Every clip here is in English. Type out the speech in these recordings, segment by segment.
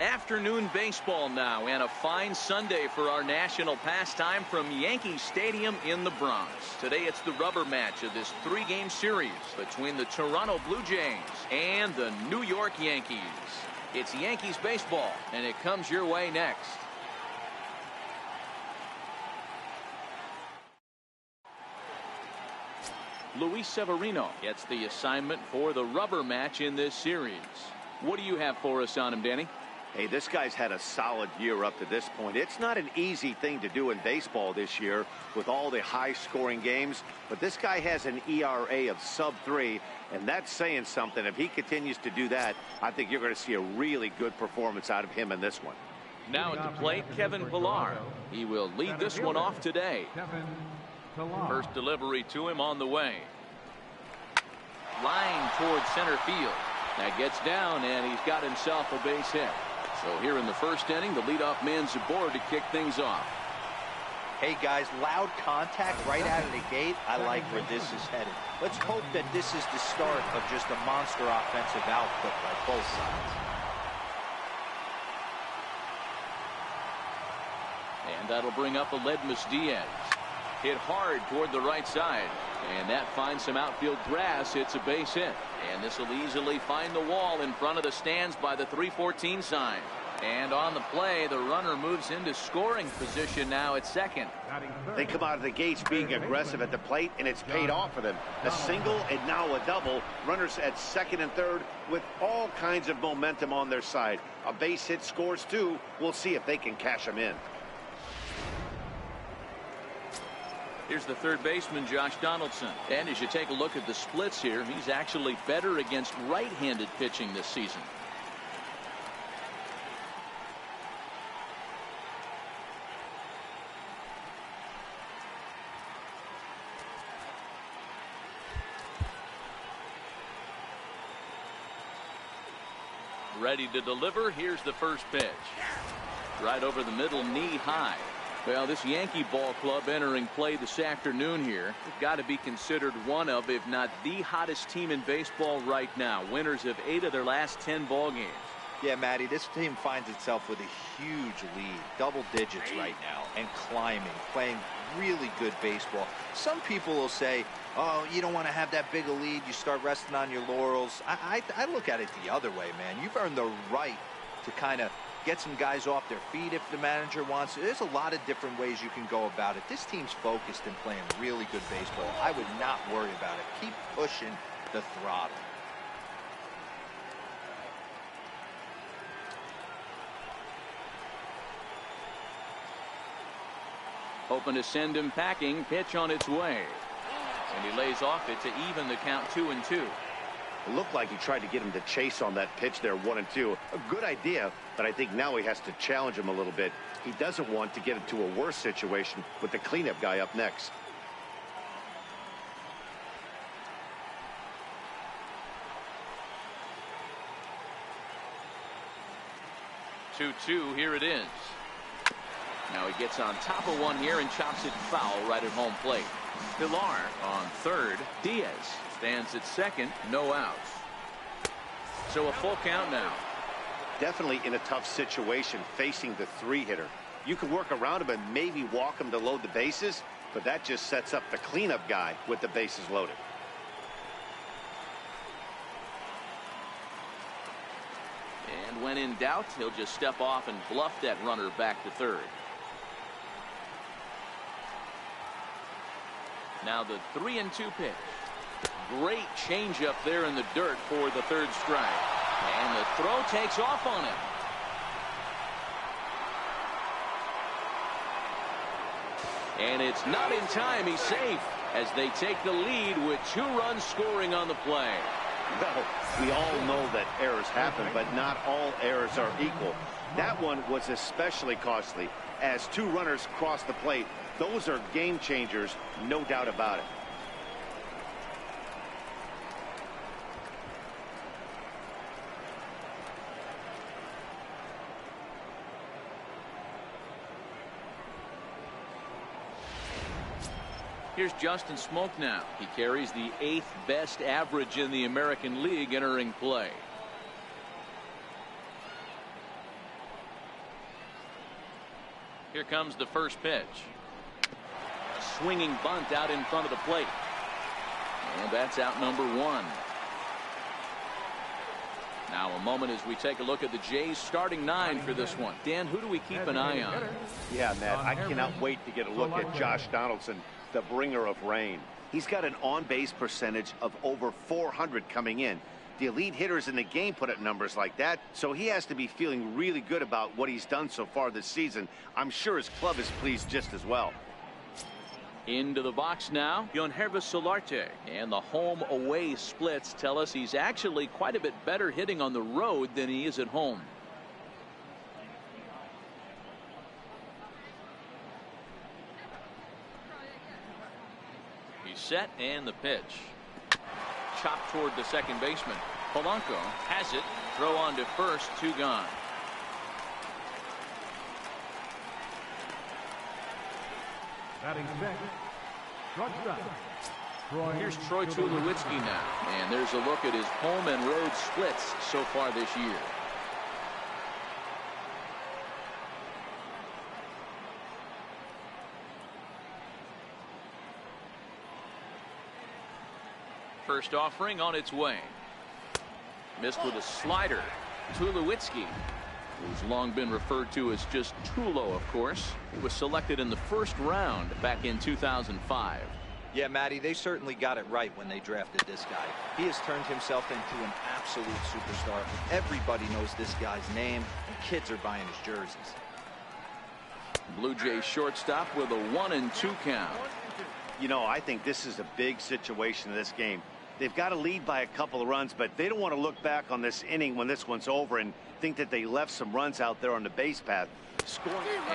Afternoon baseball now, and a fine Sunday for our national pastime from Yankee Stadium in the Bronx. Today it's the rubber match of this three-game series between the Toronto Blue Jays and the New York Yankees. It's Yankees baseball, and it comes your way next. Luis Severino gets the assignment for the rubber match in this series. What do you have for us on him, Danny? Hey, this guy's had a solid year up to this point. It's not an easy thing to do in baseball this year with all the high-scoring games, but this guy has an ERA of sub-3, and that's saying something. If he continues to do that, I think you're going to see a really good performance out of him in this one. Now at the plate, Kevin Pillar. He will lead this one off today. First delivery to him on the way. Line towards center field. That gets down, and he's got himself a base hit. So here in the first inning, the leadoff man's aboard to kick things off. Hey guys, loud contact right out of the gate. I like where this is headed. Let's hope that this is the start of just a monster offensive output by both sides. And that'll bring up Aledmus Diaz. Hit hard toward the right side, and that finds some outfield grass. It's a base hit, and this will easily find the wall in front of the stands by the 314 sign. And on the play, the runner moves into scoring position now at second. They come out of the gates being aggressive at the plate, and it's paid off for them. A single and now a double. Runners at second and third with all kinds of momentum on their side. A base hit scores too. We'll see if they can cash them in. Here's the third baseman, Josh Donaldson. And as you take a look at the splits here, he's actually better against right-handed pitching this season. Ready to deliver. Here's the first pitch. Right over the middle, knee high. Well, this Yankee ball club entering play this afternoon here, they've got to be considered one of, if not the hottest team in baseball right now. Winners of 8 of their last 10 ball games. Yeah, Matty, this team finds itself with a huge lead, double digits right now, and climbing, playing really good baseball. Some people will say, oh, you don't want to have that big a lead, you start resting on your laurels. I look at it the other way, man. You've earned the right to kind of get some guys off their feet if the manager wants. There's a lot of different ways you can go about it. This team's focused and playing really good baseball. I would not worry about it. Keep pushing the throttle. Open to send him packing. Pitch on its way. And he lays off it to even the count 2-2. It looked like he tried to get him to chase on that pitch there, 1-2. A good idea, but I think now he has to challenge him a little bit. He doesn't want to get into a worse situation with the cleanup guy up next. Two, here it is. Now he gets on top of one here and chops it foul right at home plate. Pillar on third. Diaz stands at second. No outs. So a full count now. Definitely in a tough situation facing the 3-hitter. You can work around him and maybe walk him to load the bases, but that just sets up the cleanup guy with the bases loaded. And when in doubt, he'll just step off and bluff that runner back to third. Now the 3-2 pitch. Great changeup there in the dirt for the third strike. And the throw takes off on him. And it's not in time. He's safe as they take the lead with 2 runs scoring on the play. Well, we all know that errors happen, but not all errors are equal. That one was especially costly as 2 runners cross the plate. Those are game changers, no doubt about it. Here's Justin Smoak now. He carries the 8th best average in the American League entering play. Here comes the first pitch. A swinging bunt out in front of the plate. And that's out number 1. Now a moment as we take a look at the Jays starting 9 for this one. Dan, who do we keep an eye on? Yeah, Matt, I cannot wait to get a look at Josh Donaldson, the bringer of rain. He's got an on-base percentage of over 400 coming in. The elite hitters in the game put up numbers like that, so he has to be feeling really good about what he's done so far this season. I'm sure his club is pleased just as well. Into the box now, Yonhervis Solarte. And the home-away splits tell us he's actually quite a bit better hitting on the road than he is at home. He's set, and the pitch. Chopped toward the second baseman. Polanco has it. Throw on to first, 2 gone. Batting sixth, shortstop. Here's Troy Tulowitzki now, and there's a look at his home and road splits so far this year. First offering on its way. Missed with a slider. Tulowitzki, who's long been referred to as just Tulo, of course, was selected in the first round back in 2005. Yeah, Matty, they certainly got it right when they drafted this guy. He has turned himself into an absolute superstar. Everybody knows this guy's name, and kids are buying his jerseys. Blue Jays shortstop with a 1-2 count. You know, I think this is a big situation in this game. They've got to lead by a couple of runs, but they don't want to look back on this inning when this one's over and think that they left some runs out there on the base path.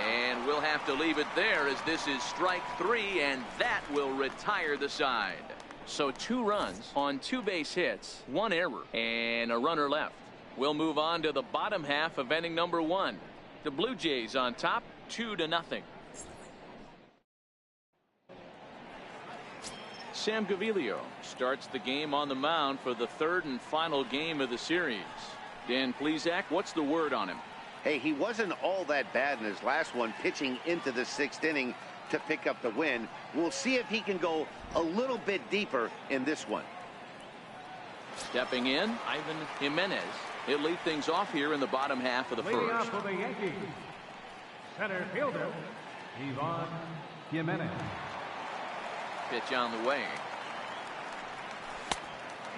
And we'll have to leave it there as this is strike 3, and that will retire the side. So 2 runs on 2 base hits, 1 error, and a runner left. We'll move on to the bottom half of inning number 1. The Blue Jays on top, 2-0. Sam Gaviglio starts the game on the mound for the 3rd and final game of the series. Dan Plesac, what's the word on him? Hey, he wasn't all that bad in his last one, pitching into the 6th inning to pick up the win. We'll see if he can go a little bit deeper in this one. Stepping in, Ivan Jimenez. He'll lead things off here in the bottom half of the Leading first. off for the Yankees, center fielder, Ivan Jimenez. Pitch on the way.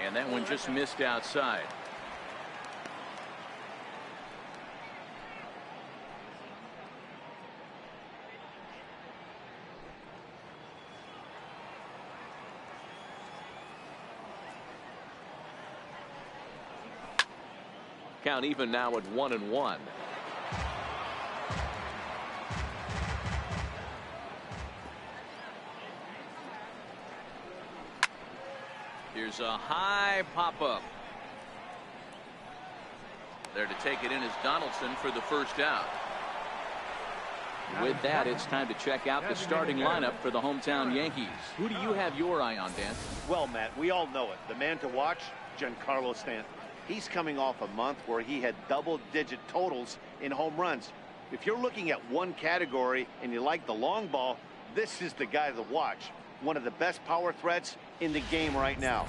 And that one just missed outside. Count even now at 1-1. Here's a high pop-up. There to take it in is Donaldson for the first out. With that, it's time to check out the starting lineup for the hometown Yankees. Who do you have your eye on, Dan? Well, Matt, we all know it. The man to watch, Giancarlo Stanton. He's coming off a month where he had double-digit totals in home runs. If you're looking at one category and you like the long ball, this is the guy to watch. One of the best power threats in the game right now.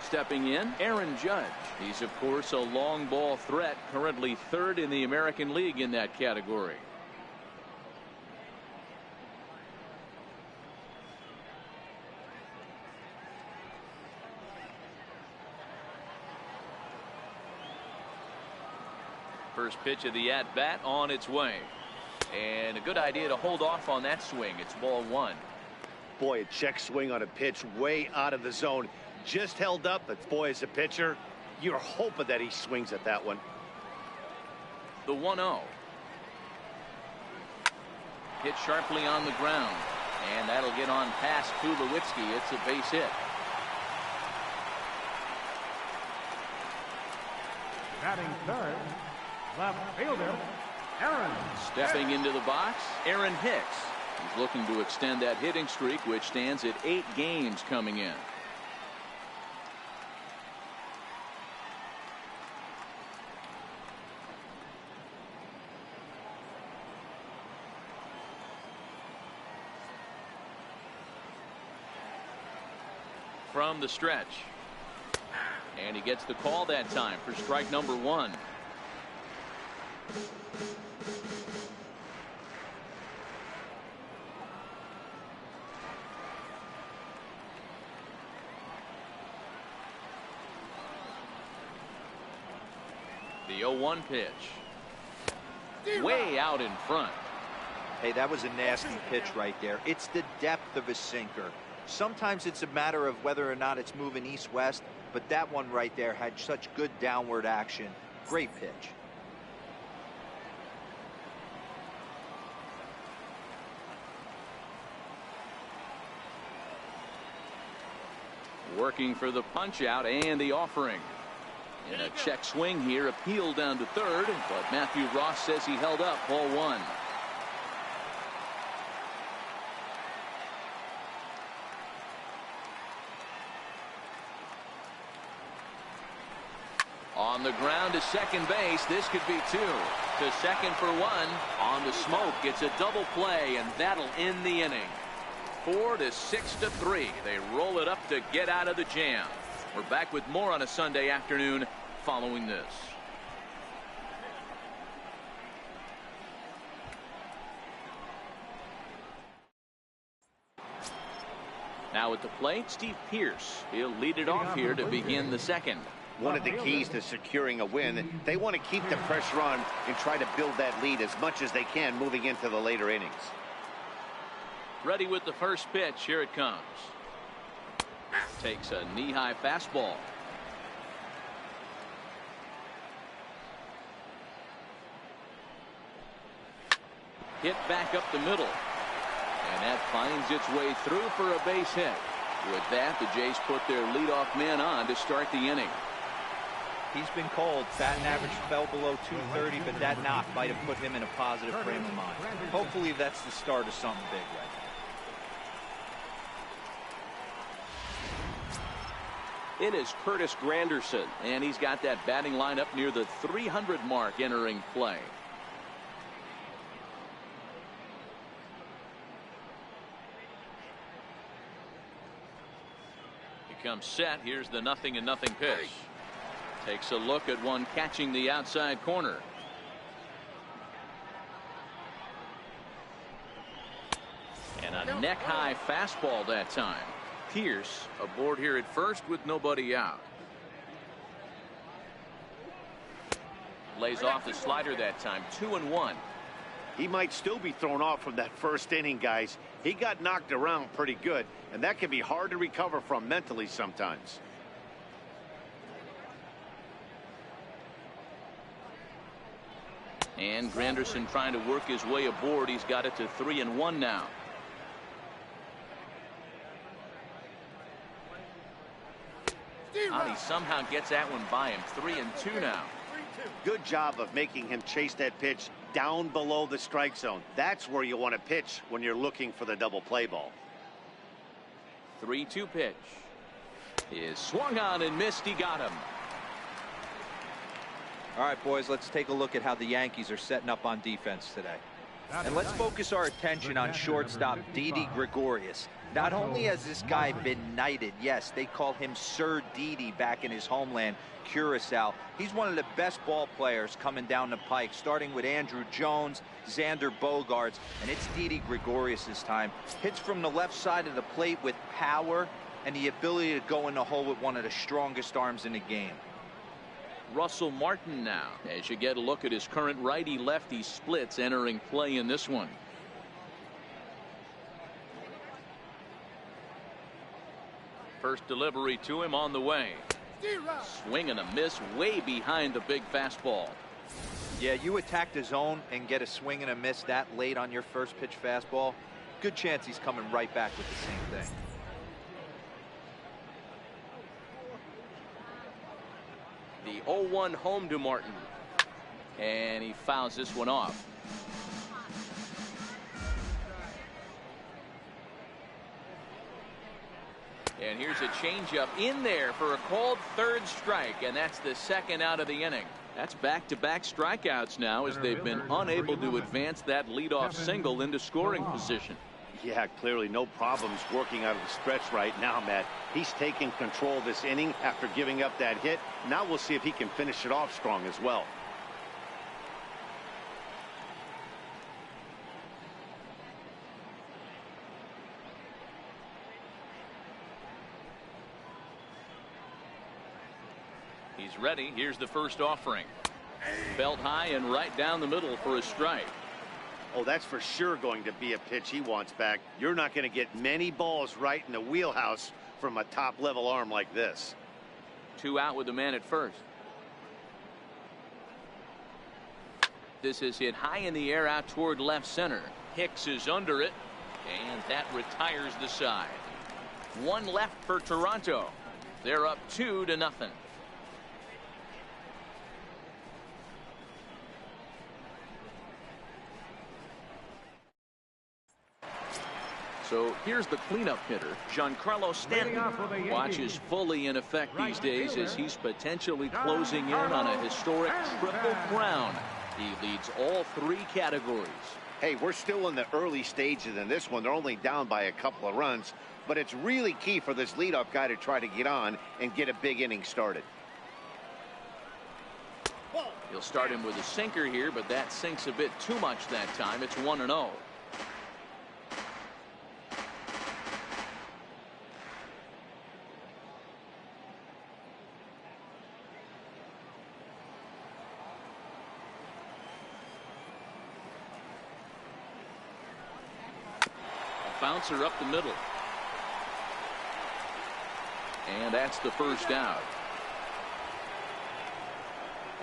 Stepping in, Aaron Judge. He's, of course, a long ball threat, currently 3rd in the American League in that category. First pitch of the at-bat on its way. And a good idea to hold off on that swing. It's ball 1. Boy, a check swing on a pitch way out of the zone. Just held up, but boy, as a pitcher, you're hoping that he swings at that one. The 1-0. Hit sharply on the ground. And that'll get on past Tulowitzki. It's a base hit. Batting third, left fielder, Aaron. Stepping into the box, Aaron Hicks. He's looking to extend that hitting streak, which stands at 8 games coming in. from the stretch. And he gets the call that time for strike number one. The 0-1 pitch. Way out in front. Hey, that was a nasty pitch right there. It's the depth of a sinker. Sometimes it's a matter of whether or not it's moving east-west, but that one right there had such good downward action. Great pitch. Working for the punch out and the offering. In a check swing here, appeal down to third, but Matthew Ross says he held up ball one. On the ground to second base. This could be two. To second for one. On the smoke. It's a double play, and that'll end the inning. 4-6-3. They roll it up to get out of the jam. We're back with more on a Sunday afternoon following this. Now at the plate, Steve Pearce. He'll lead it off here to begin the second. One of the keys to securing a win, they want to keep the pressure on and try to build that lead as much as they can moving into the later innings. Ready with the first pitch. Here it comes. Takes a knee-high fastball. Hit back up the middle. And that finds its way through for a base hit. With that, the Jays put their leadoff man on to start the inning. He's been called. Batting average fell below 230, but that knock might have put him in a positive frame of mind. Hopefully that's the start of something big right now. In is Curtis Granderson, and he's got that batting line up near the 300 mark entering play. He comes set. Here's the 0-0 pitch. Takes a look at one catching the outside corner. And a neck-high fastball that time. Pearce aboard here at first with nobody out. Lays off the slider that time. 2-1. He might still be thrown off from that first inning, guys. He got knocked around pretty good, and that can be hard to recover from mentally sometimes. And Granderson trying to work his way aboard. He's got it to 3-1 now. He somehow gets that one by him. 3-2 now. Good job of making him chase that pitch down below the strike zone. That's where you want to pitch when you're looking for the double play ball. 3-2 pitch is swung on and missed. He got him. All right, boys, let's take a look at how the Yankees are setting up on defense today. And let's focus our attention on shortstop Didi Gregorius. Not only has this guy been knighted, yes, they call him Sir Didi back in his homeland, Curacao. He's one of the best ball players coming down the pike, starting with Andrew Jones, Xander Bogaerts, and it's Didi Gregorius' time. Hits from the left side of the plate with power and the ability to go in the hole with one of the strongest arms in the game. Russell Martin now, as you get a look at his current righty-lefty splits entering play in this one. First delivery to him on the way. Swing and a miss way behind the big fastball. Yeah, you attack the zone and get a swing and a miss that late on your first pitch fastball. Good chance he's coming right back with the same thing. The 0-1 home to Martin. And he fouls this one off. And here's a changeup in there for a called third strike, and that's the second out of the inning. That's back-to-back strikeouts now as they've been unable to advance that leadoff single into scoring position. Yeah, clearly no problems working out of the stretch right now, Matt. He's taking control of this inning after giving up that hit. Now we'll see if he can finish it off strong as well. He's ready. Here's the first offering. Belt high and right down the middle for a strike. Oh, that's for sure going to be a pitch he wants back. You're not going to get many balls right in the wheelhouse from a top-level arm like this. 2 out with the man at first. This is hit high in the air out toward left center. Hicks is under it, and that retires the side. 1 left for Toronto. They're up 2-0. So here's the cleanup hitter, Giancarlo Stanton. Watch is fully in effect these days as he's potentially closing in on a historic triple crown. He leads all 3 categories. Hey, we're still in the early stages in this one. They're only down by a couple of runs, but it's really key for this leadoff guy to try to get on and get a big inning started. He'll start him with a sinker here, but that sinks a bit too much that time. It's 1-0. Bouncer up the middle. And that's the first out.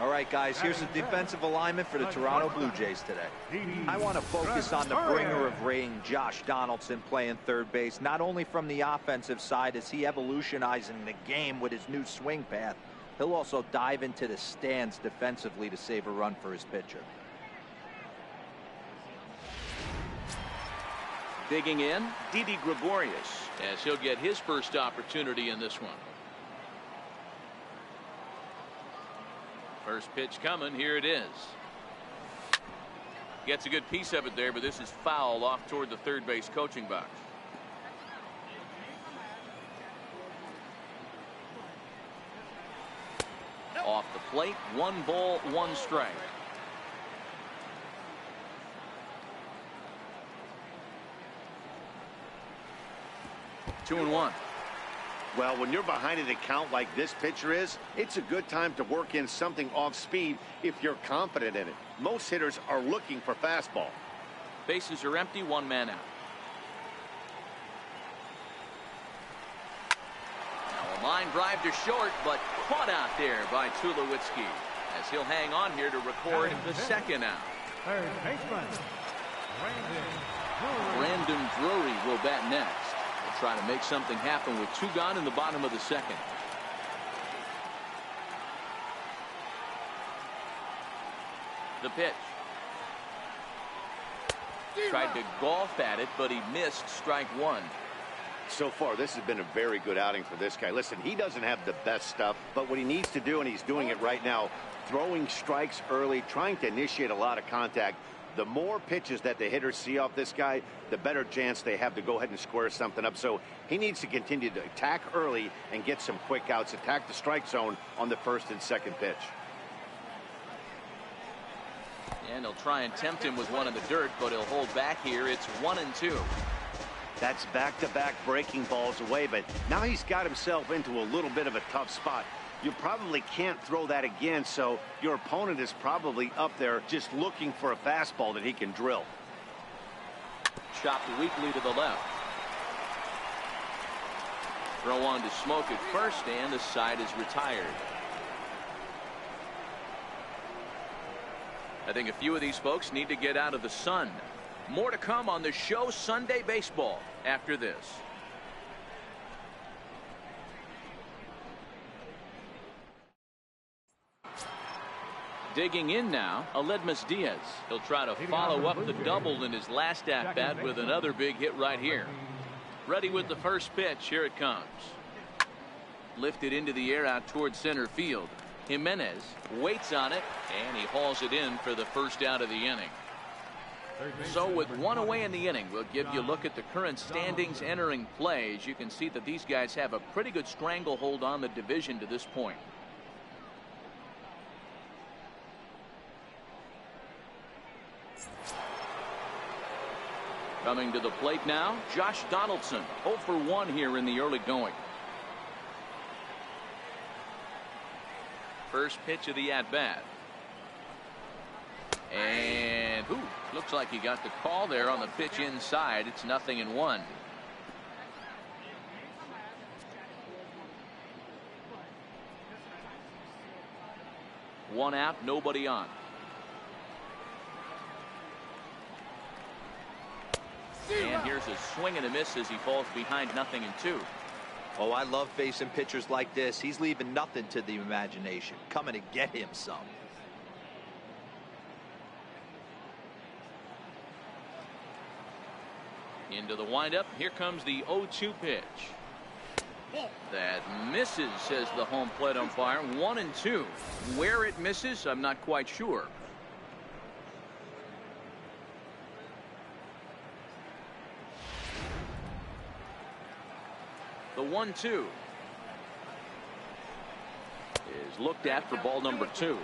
All right, guys, here's the defensive alignment for the Toronto Blue Jays today. I want to focus on the bringer of rain, Josh Donaldson, playing third base, not only from the offensive side as he evolutionizing the game with his new swing path, he'll also dive into the stands defensively to save a run for his pitcher. Digging in, Didi Gregorius, as he'll get his first opportunity in this one. First pitch coming. Here it is. Gets a good piece of it there, but this is foul off toward the third base coaching box. Off the plate, 1 ball, 1 strike. Two and 1. Well, when you're behind an account like this pitcher is, it's a good time to work in something off speed if you're confident in it. Most hitters are looking for fastball. Bases are empty, 1 man out. Now a line drive to short, but caught out there by Tulowitzki as he'll hang on here to record the second out. Third baseman, Brandon Drury will bat next. Try to make something happen with 2 gone in the bottom of the second. The pitch. Tried to golf at it, but he missed strike 1. So far, this has been a very good outing for this guy. Listen, he doesn't have the best stuff, but what he needs to do, and he's doing it right now, throwing strikes early, trying to initiate a lot of contact. The more pitches that the hitters see off this guy, the better chance they have to go ahead and square something up. So he needs to continue to attack early and get some quick outs, attack the strike zone on the first and second pitch. And he'll try and tempt him with one in the dirt, but he'll hold back here. It's 1-2. That's back-to-back breaking balls away, but now he's got himself into a little bit of a tough spot. You probably can't throw that again, so your opponent is probably up there just looking for a fastball that he can drill. Chopped weakly to the left. Throw on to Smoke at first, and the side is retired. I think a few of these folks need to get out of the sun. More to come on the show Sunday Baseball after this. Digging in now, Aledmus Diaz. He'll try to follow up the double in his last at-bat with another big hit right here. Ready with the first pitch. Here it comes. Lifted into the air out towards center field. Jimenez waits on it, and he hauls it in for the first out of the inning. So with one away in the inning, we'll give you a look at the current standings entering play. As you can see that these guys have a pretty good stranglehold on the division to this point. Coming to the plate now, Josh Donaldson, 0 for 1 here in the early going. First pitch of the at-bat. And looks like he got the call there on the pitch inside. It's 0-1. One out, nobody on. And here's a swing and a miss as he falls behind 0-2. Oh, I love facing pitchers like this. He's leaving nothing to the imagination. Coming to get him some. Into the windup. Here comes the 0-2 pitch. That misses, says the home plate umpire. 1-2. Where it misses, I'm not quite sure. The 1-2 is looked at for ball number 2.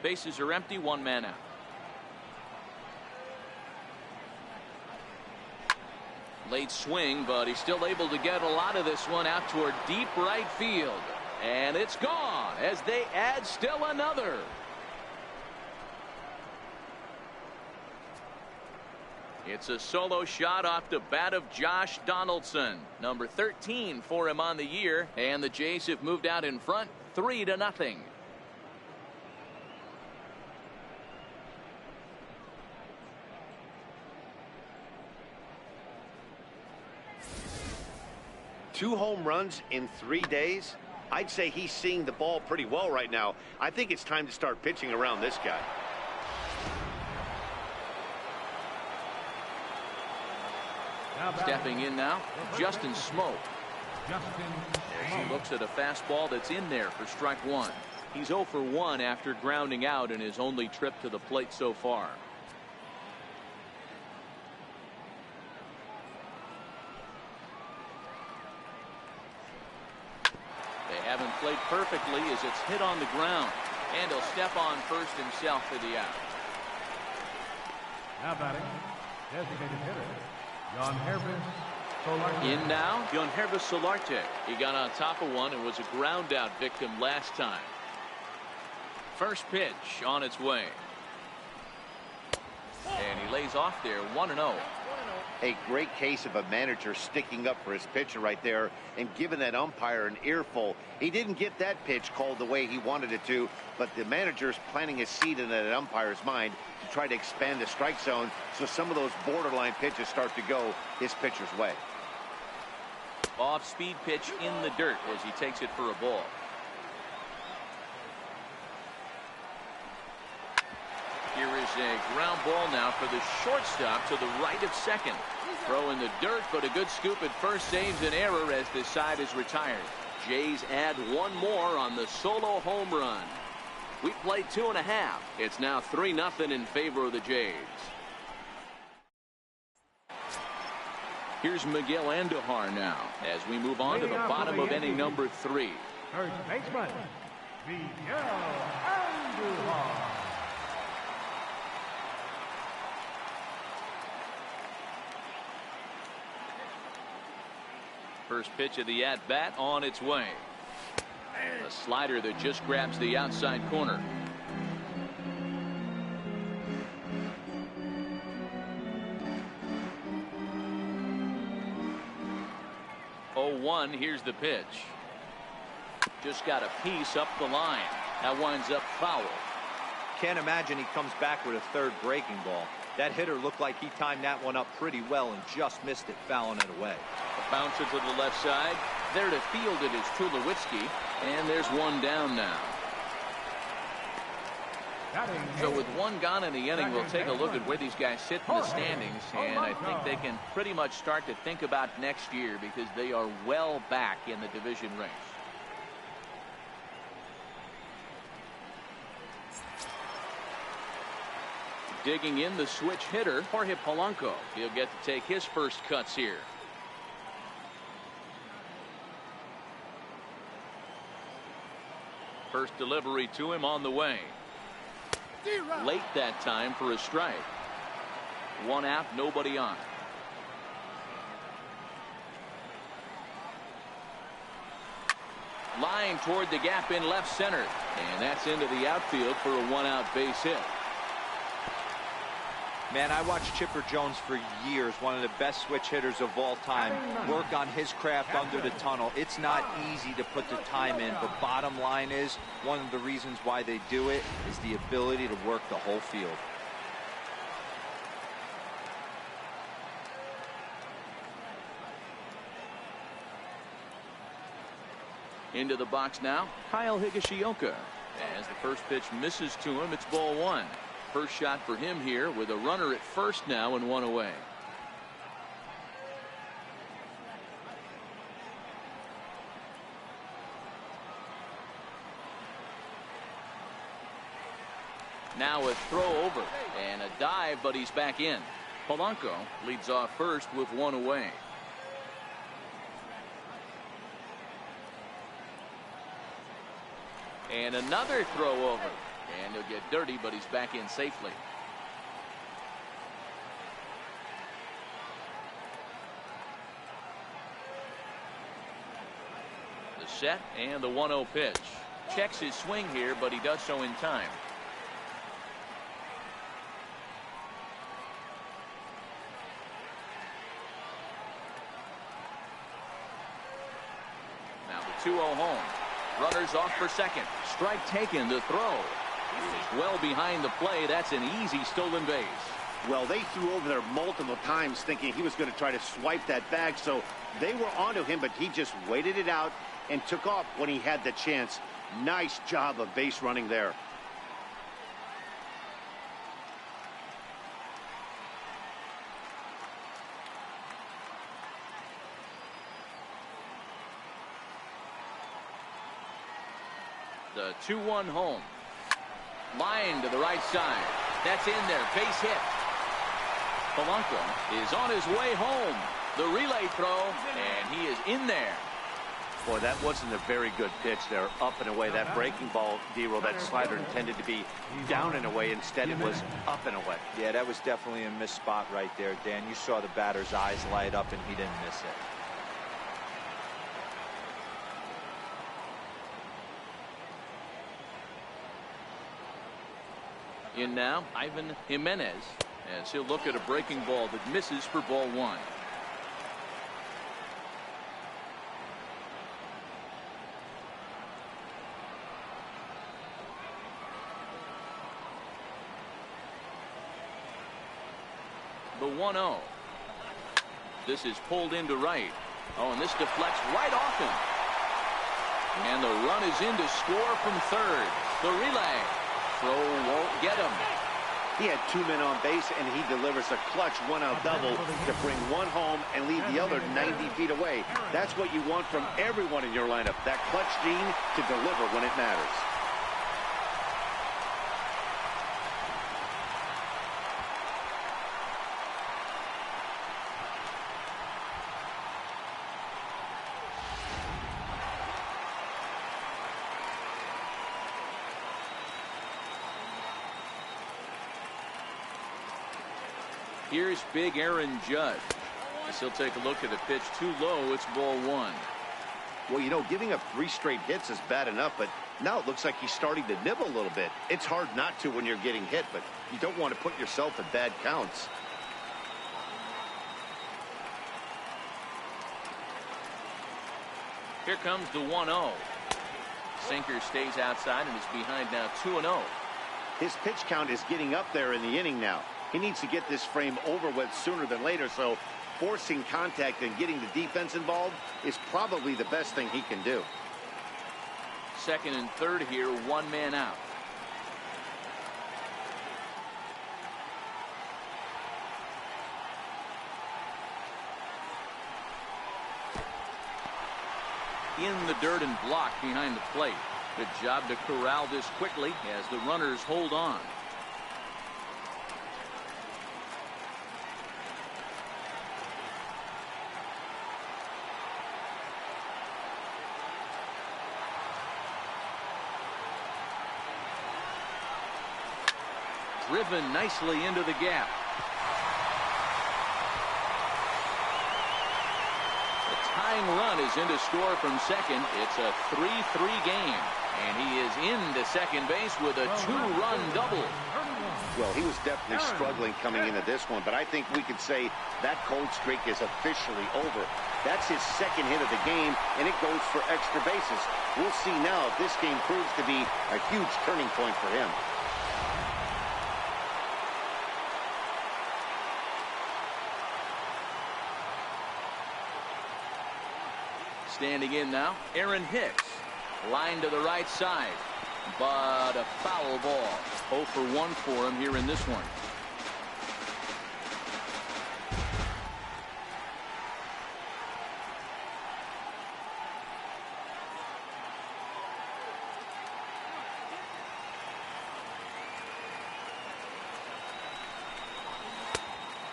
Bases are empty, one man out. Late swing, but he's still able to get a lot of this one out toward deep right field. And it's gone as they add still another. It's a solo shot off the bat of Josh Donaldson, number 13 for him on the year, and the Jays have moved out in front 3-0. Two home runs in 3 days. I'd say he's seeing the ball pretty well right now. I think it's time to start pitching around this guy. Stepping in now, Justin Smoke. As he looks at a fastball that's in there for strike 1. He's 0 for 1 after grounding out in his only trip to the plate so far. They haven't played perfectly as it's hit on the ground. And he'll step on first himself for the out. Now batting, designated hitter, in now, Yangervis Solarte. He got on top of one and was a ground out victim last time. First pitch on its way. And he lays off there, 1-0. A great case of a manager sticking up for his pitcher right there and giving that umpire an earful. He didn't get that pitch called the way he wanted it to, but the manager's planting a seed in that umpire's mind to try to expand the strike zone so some of those borderline pitches start to go his pitcher's way. Off-speed pitch in the dirt as he takes it for a ball. Here is a ground ball now for the shortstop to the right of second. Throw in the dirt, but a good scoop at first saves an error as this side is retired. Jays add one more on the solo home run. We played 2.5. It's now 3-0 in favor of the Jays. Here's Miguel Andujar now as we move on to the bottom of inning number 3. First baseman, Miguel Andujar. First pitch of the at-bat on its way. A slider that just grabs the outside corner. Oh, 1, here's the pitch. Just got a piece up the line. That winds up foul. Can't imagine he comes back with a third breaking ball. That hitter looked like he timed that one up pretty well and just missed it, fouling it away. A bouncer to the left side. There to field it is Tulowitzki, and there's one down now. So with one gone in the inning, we'll take a look at where these guys sit in the standings, and I think they can pretty much start to think about next year because they are well back in the division race. Digging in the switch hitter, Jorge Polanco. He'll get to take his first cuts here. First delivery to him on the way. Late that time for a strike. One out, nobody on. Line toward the gap in left center. And that's into the outfield for a one-out base hit. Man, I watched Chipper Jones for years, one of the best switch hitters of all time, work on his craft under the tunnel. It's not easy to put the time in, but bottom line is, one of the reasons why they do it is the ability to work the whole field. Into the box now, Kyle Higashioka. As the first pitch misses to him, it's ball one. First shot for him here with a runner at first now and one away. Now a throw over and a dive, but he's back in. Polanco leads off first with one away. And another throw over. And he'll get dirty, but he's back in safely. The set and the 1-0 pitch. Checks his swing here, but he does so in time. Now the 2-0 home. Runners off for second. Strike taken. The throw is well behind the play. That's an easy stolen base. Well, they threw over there multiple times thinking he was going to try to swipe that bag, so they were onto him, but he just waited it out and took off when he had the chance. Nice job of base running there. The 2-1 home. Line to the right side. That's in there. Base hit. Polanco is on his way home. The relay throw, and he is in there. Boy, that wasn't a very good pitch there. Up and away. That breaking ball, D-roll, that slider intended to be down and away. Instead, it was up and away. Yeah, that was definitely a missed spot right there, Dan. You saw the batter's eyes light up, and he didn't miss it. In now, Ivan Jimenez, as he'll look at a breaking ball that misses for ball one. The 1-0. This is pulled into right. Oh, and this deflects right off him. And the run is in to score from third. The relay. Throw won't get him. He had two men on base, and he delivers a clutch one-out double to bring one home and leave the other 90 feet away. That's what you want from everyone in your lineup, that clutch gene to deliver when it matters. Here's big Aaron Judge. As he'll take a look at the pitch too low. It's ball one. Well, you know, giving up 3 straight hits is bad enough, but now it looks like he's starting to nibble a little bit. It's hard not to when you're getting hit, but you don't want to put yourself in bad counts. Here comes the 1-0. Sinker stays outside and is behind now 2-0. His pitch count is getting up there in the inning now. He needs to get this frame over with sooner than later, so forcing contact and getting the defense involved is probably the best thing he can do. Second and third here, one man out. In the dirt and blocked behind the plate. Good job to corral this quickly as the runners hold on. driven nicely into the gap. The tying run is in to score from second. It's a 3-3 game, and he is into second base with a 2-run double. Well, he was definitely struggling coming into this one, but I think we could say that cold streak is officially over. That's his second hit of the game, and it goes for extra bases. We'll see now if this game proves to be a huge turning point for him. Standing in now, Aaron Hicks. Line to the right side, but a foul ball. 0 for 1 for him here in this one.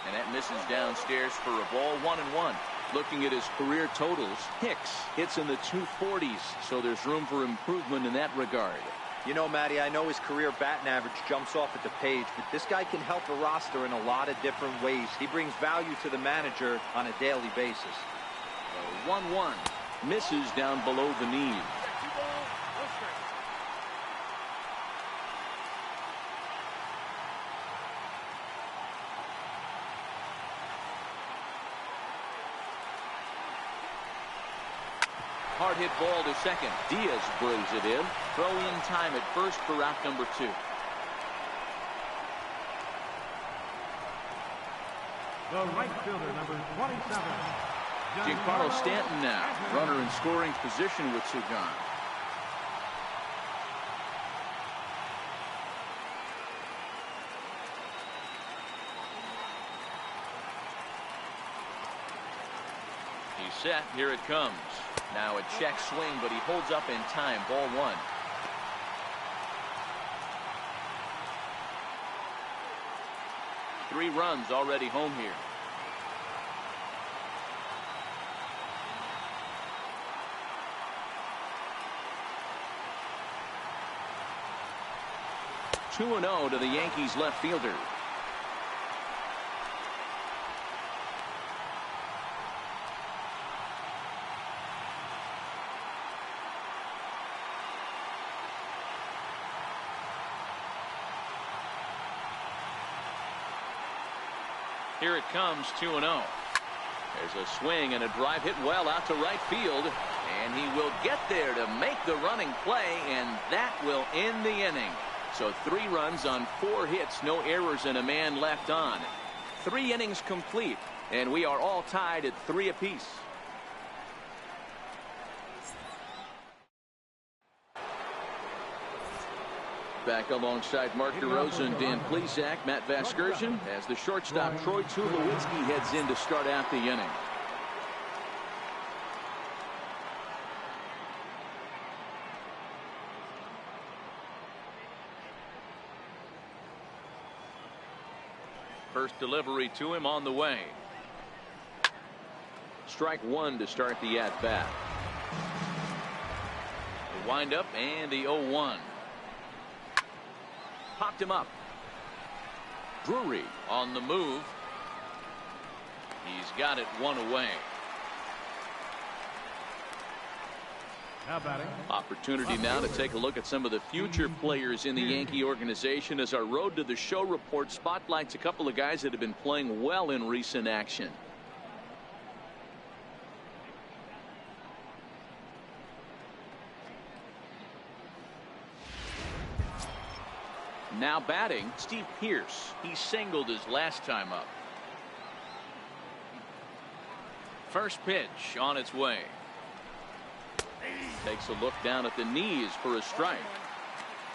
And that misses downstairs for a ball. 1-1. Looking at his career totals, Hicks hits in the 240s, so there's room for improvement in that regard. You know, Matty, I know his career batting average jumps off at the page, but this guy can help a roster in a lot of different ways. He brings value to the manager on a daily basis. 1-1. Misses down below the knee. Hard hit ball to second. Diaz brings it in. Throw in time at first for out number 2. The right fielder, number 27. Giancarlo Stanton now. Runner in scoring position with 2 gone. He's set. Here it comes. Now a check swing, but he holds up in time. Ball 1. Three runs already home here. Two 2-0 to the Yankees left fielder. Here it comes, 2-0. There's a swing and a drive hit well out to right field, and he will get there to make the running play, and that will end the inning. So 3 runs on 4 hits, no errors, and a man left on. 3 innings complete, and we are all tied at 3 apiece. Back alongside Mark DeRosa and Dan Plesac, Matt Vasgersian, as the shortstop Troy Tulowitzki heads in to start out the inning. First delivery to him on the way. Strike 1 to start the at-bat. The windup and the 0-1. Popped him up. Drury on the move. He's got it 1 away. Now batting. Opportunity now to take a look at some of the future players in the Yankee organization as our Road to the Show report spotlights a couple of guys that have been playing well in recent action. Now batting, Steve Pearce. He singled his last time up. First pitch on its way. Takes a look down at the knees for a strike.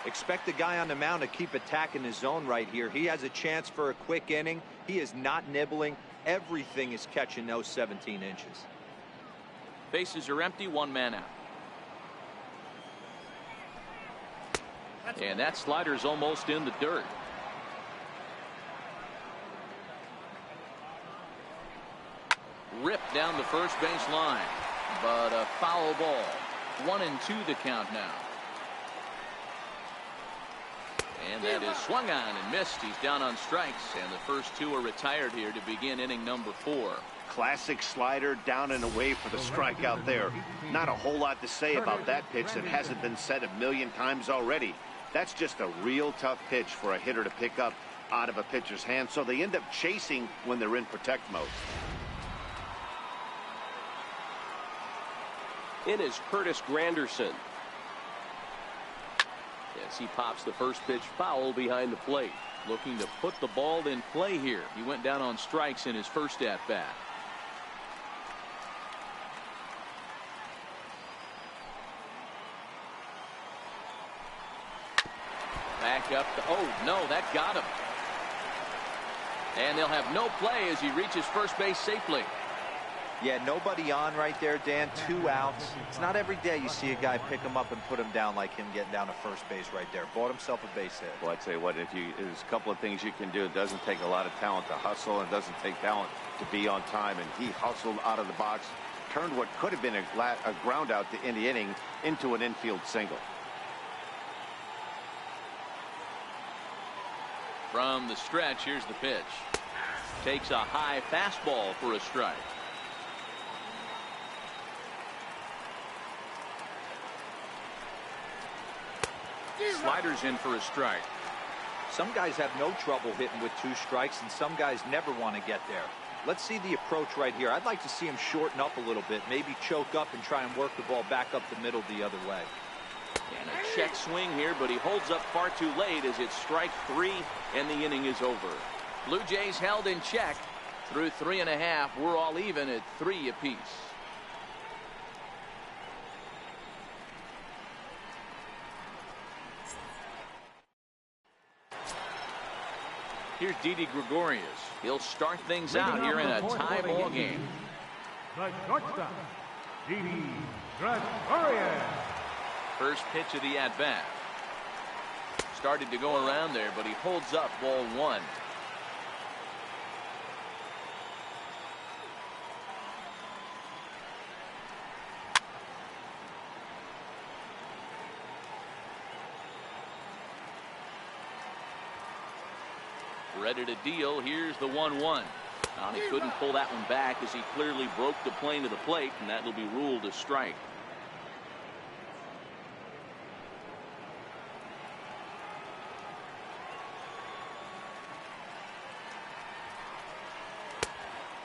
Expect the guy on the mound to keep attacking his zone right here. He has a chance for a quick inning. He is not nibbling. Everything is catching those 17 inches. Bases are empty, 1 man out. And that slider's almost in the dirt. Ripped down the first base line, but a foul ball. 1-2 the count now. And that is swung on and missed. He's down on strikes, and the first two are retired here to begin inning number 4. Classic slider down and away for the strikeout there. Not a whole lot to say about that pitch that hasn't been said a million times already. That's just a real tough pitch for a hitter to pick up out of a pitcher's hand, so they end up chasing when they're in protect mode. In is Curtis Granderson. As he pops the first pitch foul behind the plate. Looking to put the ball in play here. He went down on strikes in his first at-bat. Back up. Oh, no, that got him. And they'll have no play as he reaches first base safely. Yeah, nobody on right there, Dan. 2 outs. It's not every day you see a guy pick him up and put him down like him getting down to first base right there. Bought himself a base hit. Well, I'd say what, there's a couple of things you can do. It doesn't take a lot of talent to hustle. It doesn't take talent to be on time. And he hustled out of the box, turned what could have been a ground out in the inning into an infield single. From the stretch, here's the pitch. Takes a high fastball for a strike. Sliders in for a strike. Some guys have no trouble hitting with 2 strikes, and some guys never want to get there. Let's see the approach right here. I'd like to see him shorten up a little bit, maybe choke up and try and work the ball back up the middle the other way. And a check swing here, but he holds up far too late as it's strike 3 and the inning is over. Blue Jays held in check through 3.5. We're all even at 3 apiece. Here's Didi Gregorius. He'll start things out here in a tie ball game. The shortstop, Didi Gregorius. First pitch of the at-bat. Started to go around there, but he holds up ball 1. Ready to deal. Here's the 1-1. He couldn't pull that one back as he clearly broke the plane to the plate, and that will be ruled a strike.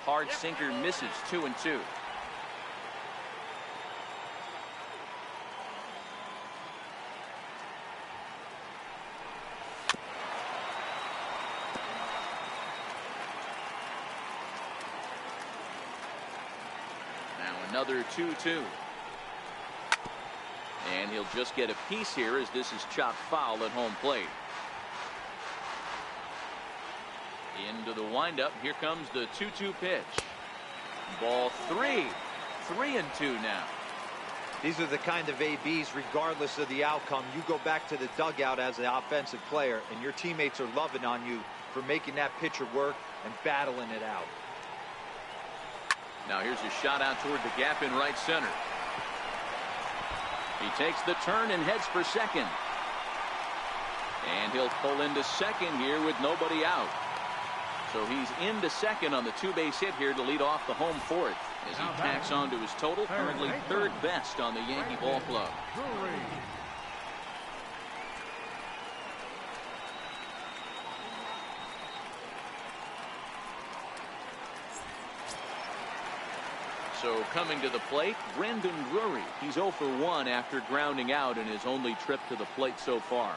Hard sinker misses. 2-2. Another 2-2. And he'll just get a piece here as this is chopped foul at home plate. Into the windup. Here comes the 2-2 pitch. Ball 3. 3-2 now. These are the kind of ABs, regardless of the outcome. You go back to the dugout as an offensive player, and your teammates are loving on you for making that pitcher work and battling it out. Now here's a shot out toward the gap in right center. He takes the turn and heads for second. And he'll pull into second here with nobody out. So he's into second on the 2-base hit here to lead off the home 4th as he tacks on to his total, currently 3rd best on the Yankee ball club. So coming to the plate, Brandon Drury. He's 0 for 1 after grounding out in his only trip to the plate so far.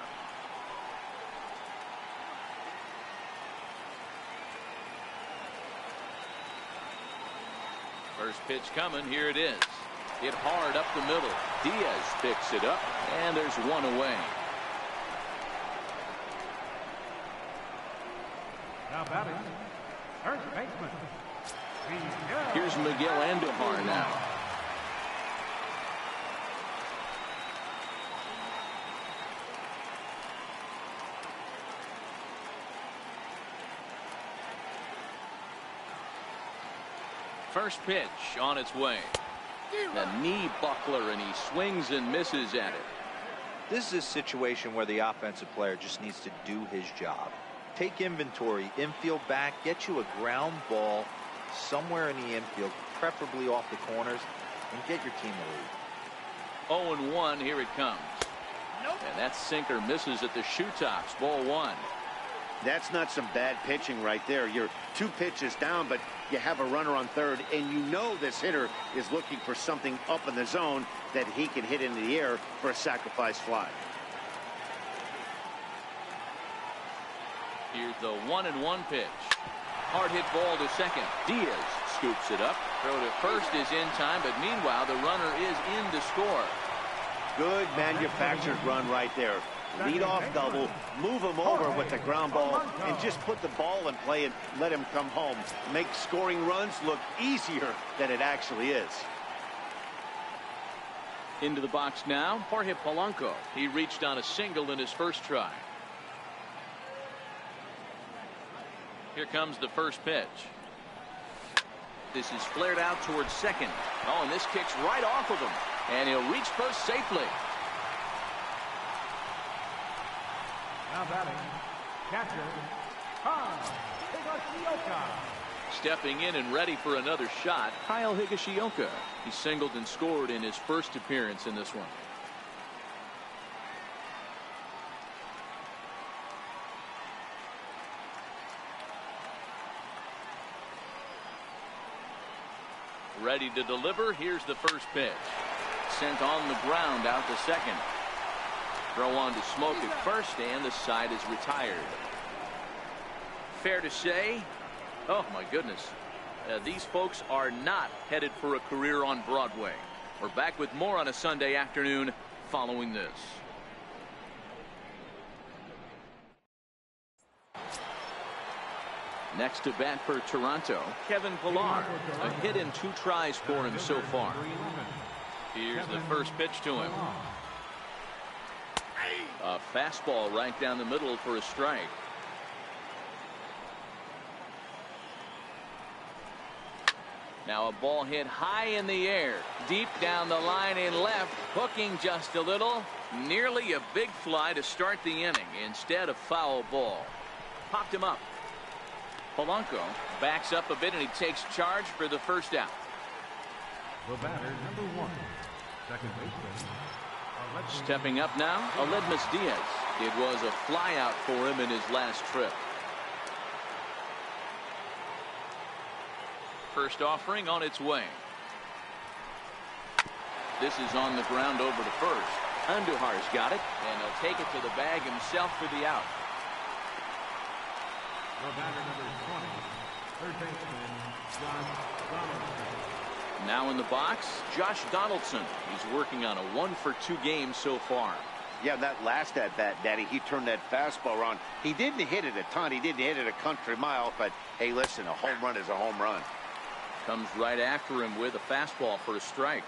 First pitch coming. Here it is. Hit hard up the middle. Diaz picks it up, and there's one away. Now batting, first baseman. Here's Miguel Andujar now. First pitch on its way. The knee buckler, and he swings and misses at it. This is a situation where the offensive player just needs to do his job. Take inventory, infield back, get you a ground ball somewhere in the infield, preferably off the corners, and get your team a lead. 0-1, here it comes. And that sinker misses at the shoe tops. Ball 1. That's not some bad pitching right there. You're 2 pitches down, but you have a runner on third, and you know this hitter is looking for something up in the zone that he can hit into the air for a sacrifice fly. Here's the 1-1 pitch. Hard hit ball to second. Diaz scoops it up. Throw to first is in time, but meanwhile the runner is in to score. Good manufactured run right there. Lead off double, move him over with the ground ball, and just put the ball in play and let him come home. Make scoring runs look easier than it actually is. Into the box now, Jorge Polanco. He reached on a single in his first try. Here comes the first pitch. This is flared out towards second. Oh, and this kicks right off of him. And he'll reach first safely. Now batting, catcher, Kyle Higashioka. Stepping in and ready for another shot, Kyle Higashioka. He singled and scored in his first appearance in this one. Ready to deliver. Here's the first pitch. Sent on the ground out to second. Throw on to Smoke at first, and the side is retired. Fair to say, oh my goodness, these folks are not headed for a career on Broadway. We're back with more on a Sunday afternoon following this. Next to bat for Toronto, Kevin Pillar. A hit in 2 tries for him so far. Here's the first pitch to him. A fastball right down the middle for a strike. Now a ball hit high in the air, deep down the line in left, hooking just a little. Nearly a big fly to start the inning. Instead, a foul ball. Popped him up. Polanco backs up a bit, and he takes charge for the first out. The batter, number 1, second baseman. Stepping up now, Aledmus Diaz. It was a fly out for him in his last trip. First offering on its way. This is on the ground over to first. Andujar's got it, and he'll take it to the bag himself for the out. The batter, number 20, third baseman, Josh Donaldson. Now in the box, Josh Donaldson. He's working on a 1-for-2 game so far. Yeah, that last at bat, Daddy, he turned that fastball around. He didn't hit it a ton. He didn't hit it a country mile, but hey, listen, a home run is a home run. Comes right after him with a fastball for a strike.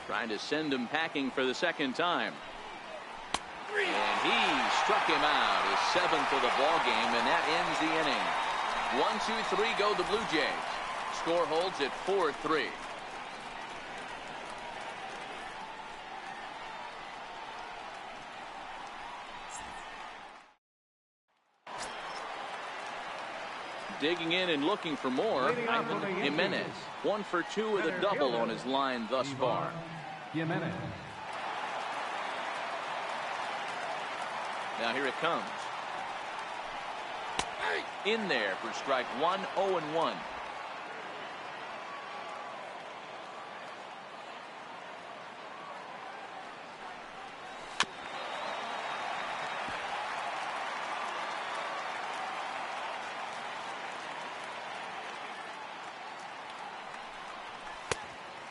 Trying to send him packing for the second time. And he struck him out, his 7th of the ball game, and that ends the inning. 1-2-3 go the Blue Jays. Score holds at 4-3. Digging in and looking for more, Ivan Jimenez. 1-for-2 with a double on his line thus far. Jimenez. Now here it comes. In there for strike 1, 0-1.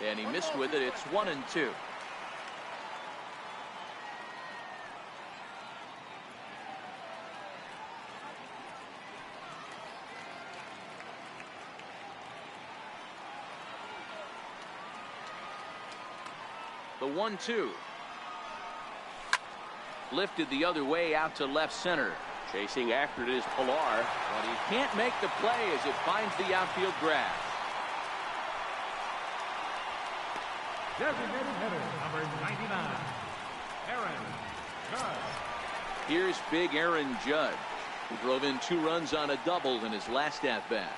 And he missed with it. It's 1-2. The 1-2. Lifted the other way out to left center. Chasing after it is Pilar. But he can't make the play as it finds the outfield grass. Designated hitter, number 99, Aaron Judge. Here's big Aaron Judge, who drove in 2 runs on a double in his last at-bat.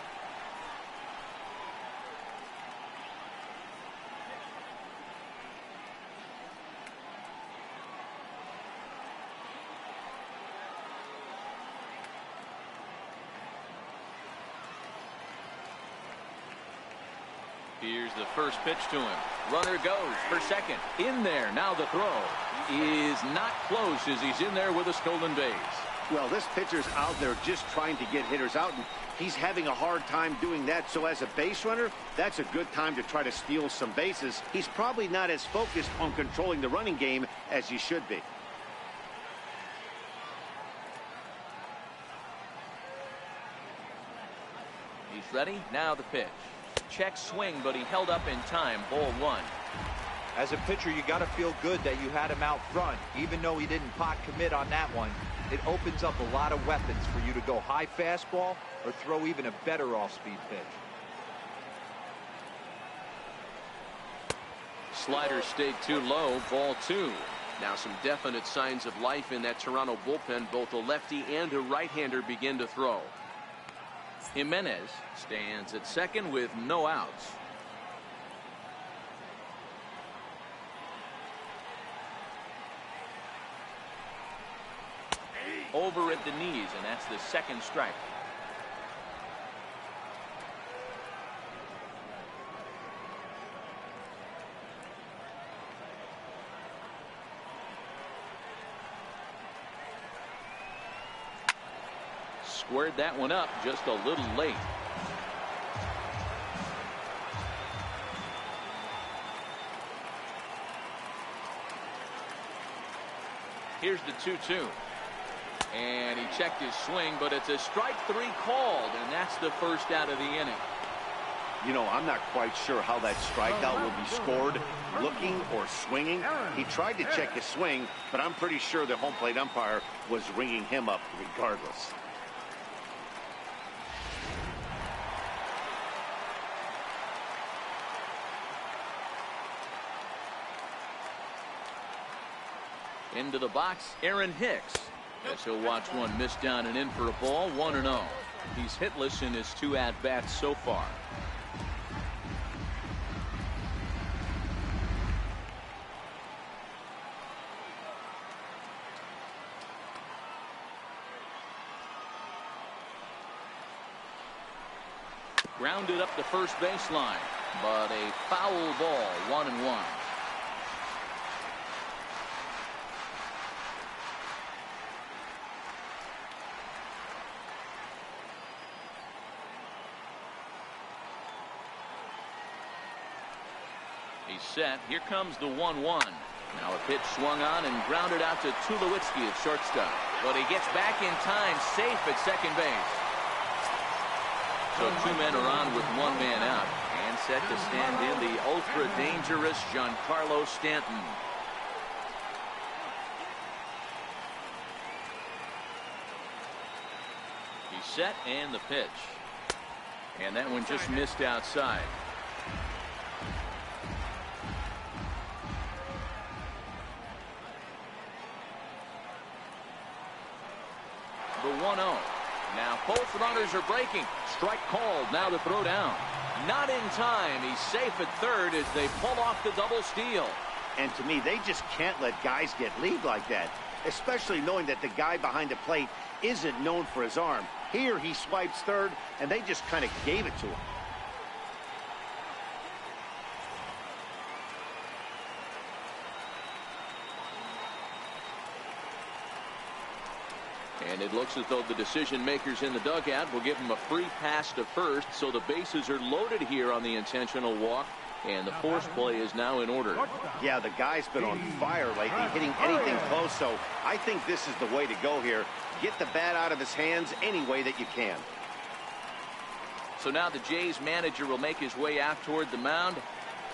Here's the first pitch to him. Runner goes for second. In there. Now the throw is not close as he's in there with a stolen base. Well, this pitcher's out there just trying to get hitters out, and he's having a hard time doing that. So as a base runner, that's a good time to try to steal some bases. He's probably not as focused on controlling the running game as he should be. He's ready. Now the pitch. Check swing, but he held up in time. Ball 1. As a pitcher, you got to feel good that you had him out front, even though he didn't pot commit on that one. It opens up a lot of weapons for you to go high fastball or throw even a better off-speed pitch. Slider stayed too low. Ball 2. Now some definite signs of life in that Toronto bullpen. Both a lefty and a right-hander begin to throw. Jimenez stands at second with no outs. Over at the knees, and that's the second strike. Squared that one up just a little late. Here's the 2-2. And he checked his swing, but it's a strike 3 called, and that's the first out of the inning. You know, I'm not quite sure how that strikeout will be scored, looking or swinging. He tried to check his swing, but I'm pretty sure the home plate umpire was ringing him up regardless. Into the box, Aaron Hicks. As he'll watch one miss down and in for a ball. 1-0. He's hitless in his 2 at-bats so far. Grounded up the first baseline, but a foul ball. 1-1. He's set. Here comes the 1-1. Now a pitch swung on and grounded out to Tulowitzki at shortstop. But he gets back in time, safe at second base. So 2 men are on with 1 man out. And set to stand in the ultra-dangerous Giancarlo Stanton. He's set and the pitch. And that one just missed outside. The 1-0. Now both runners are breaking. Strike called. Now the throw down. Not in time. He's safe at third as they pull off the double steal. And to me, they just can't let guys get lead like that, especially knowing that the guy behind the plate isn't known for his arm. Here he swipes third, and they just kind of gave it to him. And it looks as though the decision makers in the dugout will give him a free pass to first, so the bases are loaded here on the intentional walk, and the force play is now in order. Yeah, the guy's been on fire lately, hitting anything close, so I think this is the way to go here. Get the bat out of his hands any way that you can. So now the Jays manager will make his way out toward the mound,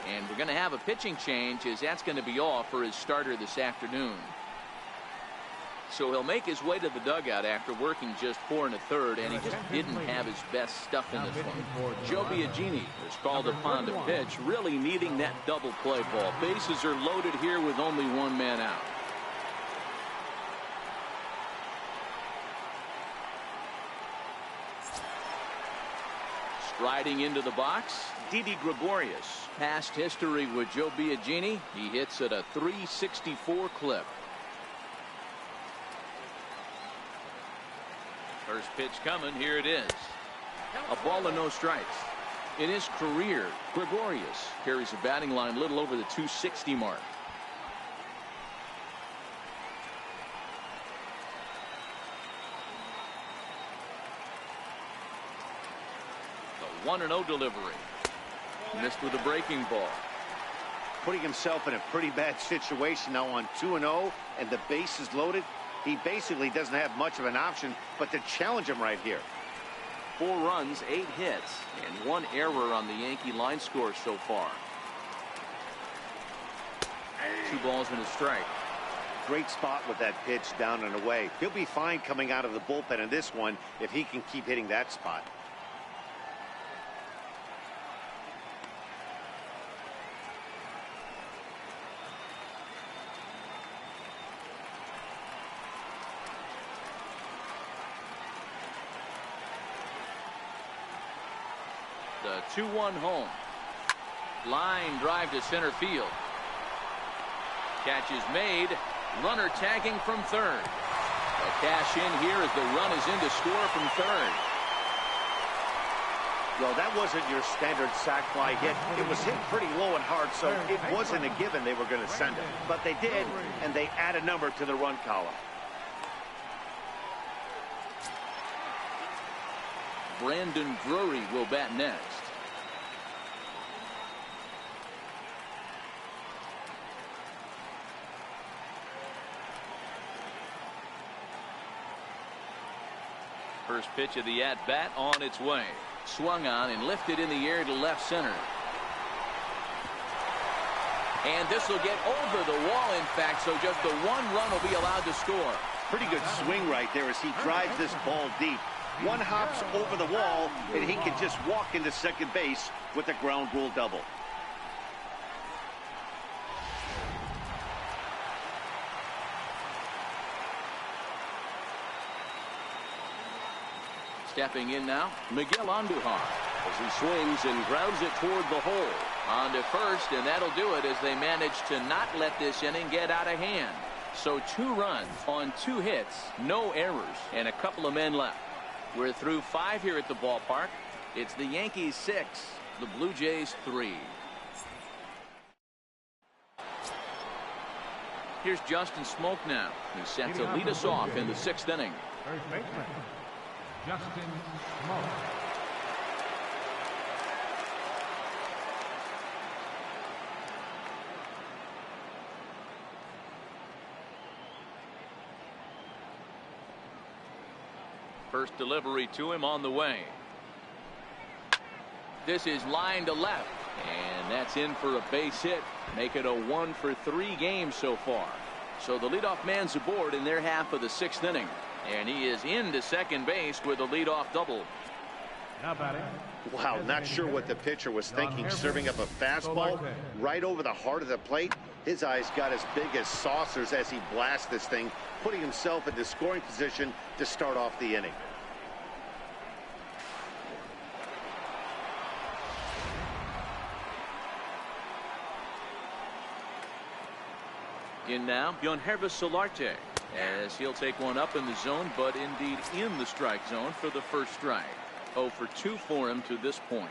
and we're going to have a pitching change, as that's going to be all for his starter this afternoon. So he'll make his way to the dugout after working just 4 1/3, and he just didn't have his best stuff in this one. Joe Biagini was called upon to pitch, really needing that double play ball. Bases are loaded here with only 1 man out. Striding into the box, Didi Gregorius. Past history with Joe Biagini. He hits at a .364 clip. First pitch coming. Here it is. A ball and no strikes. In his career, Gregorius carries a batting line a little over the .260 mark. The 1-0 delivery. Missed with a breaking ball. Putting himself in a pretty bad situation now on 2-0, and the base is loaded. He basically doesn't have much of an option but to challenge him right here. 4 runs, 8 hits, and 1 error on the Yankee line score so far. 2 balls and a strike. Great spot with that pitch down and away. He'll be fine coming out of the bullpen in this one if he can keep hitting that spot. The 2-1 home. Line drive to center field. Catch is made. Runner tagging from third. A cash in here as the run is in to score from third. Well, that wasn't your standard sac fly hit. It was hit pretty low and hard, so it wasn't a given they were going to send it. But they did, and they add a number to the run column. Brandon Drury will bat next. First pitch of the at-bat on its way. Swung on and lifted in the air to left center. And this will get over the wall, in fact, so just the 1 run will be allowed to score. Pretty good swing right there as he drives this ball deep. 1 hops over the wall, and he can just walk into second base with a ground rule double. Stepping in now, Miguel Andujar, as he swings and grounds it toward the hole. On to first, and that'll do it as they manage to not let this inning get out of hand. So 2 runs on 2 hits, no errors, and a couple of men left. We're through 5 here at the ballpark. It's the Yankees 6, the Blue Jays 3. Here's Justin Smoak now, who's set to lead us off in the 6th inning. First baseman, Justin Smoak. First delivery to him on the way. This is line to left, and that's in for a base hit. Make it a 1 for 3 games so far. So the leadoff man's aboard in their half of the 6th inning, and he is into second base with a leadoff double. Now batting. Wow, not sure what the pitcher was thinking, serving up a fastball right over the heart of the plate. His eyes got as big as saucers as he blasts this thing, putting himself into scoring position to start off the inning. In now, Yangervis Solarte, as he'll take one up in the zone, but indeed in the strike zone for the first strike. 0 for 2 for him to this point.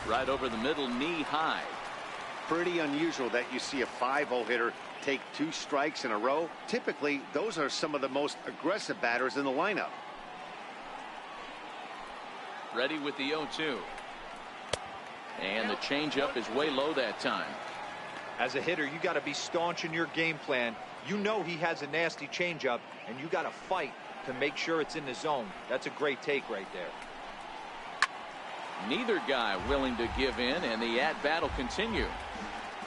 Right over the middle, knee high. Pretty unusual that you see a 5-0 hitter take 2 strikes in a row. Typically, those are some of the most aggressive batters in the lineup. Ready with the 0-2. And the changeup is way low that time. As a hitter, you got to be staunch in your game plan. You know he has a nasty changeup, and you got to fight to make sure it's in the zone. That's a great take right there. Neither guy willing to give in, and the at-bat will continue.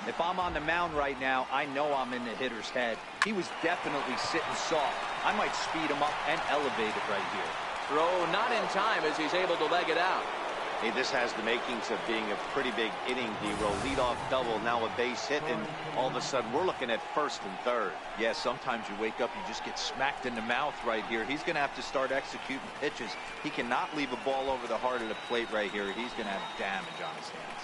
If I'm on the mound right now, I know I'm in the hitter's head. He was definitely sitting soft. I might speed him up and elevate it right here. Throw not in time as he's able to leg it out. Hey, this has the makings of being a pretty big inning, D-Roll. Leadoff double, now a base hit, and all of a sudden we're looking at first and third. Yeah, sometimes you wake up, you just get smacked in the mouth right here. He's going to have to start executing pitches. He cannot leave a ball over the heart of the plate right here. He's going to have damage on his hands.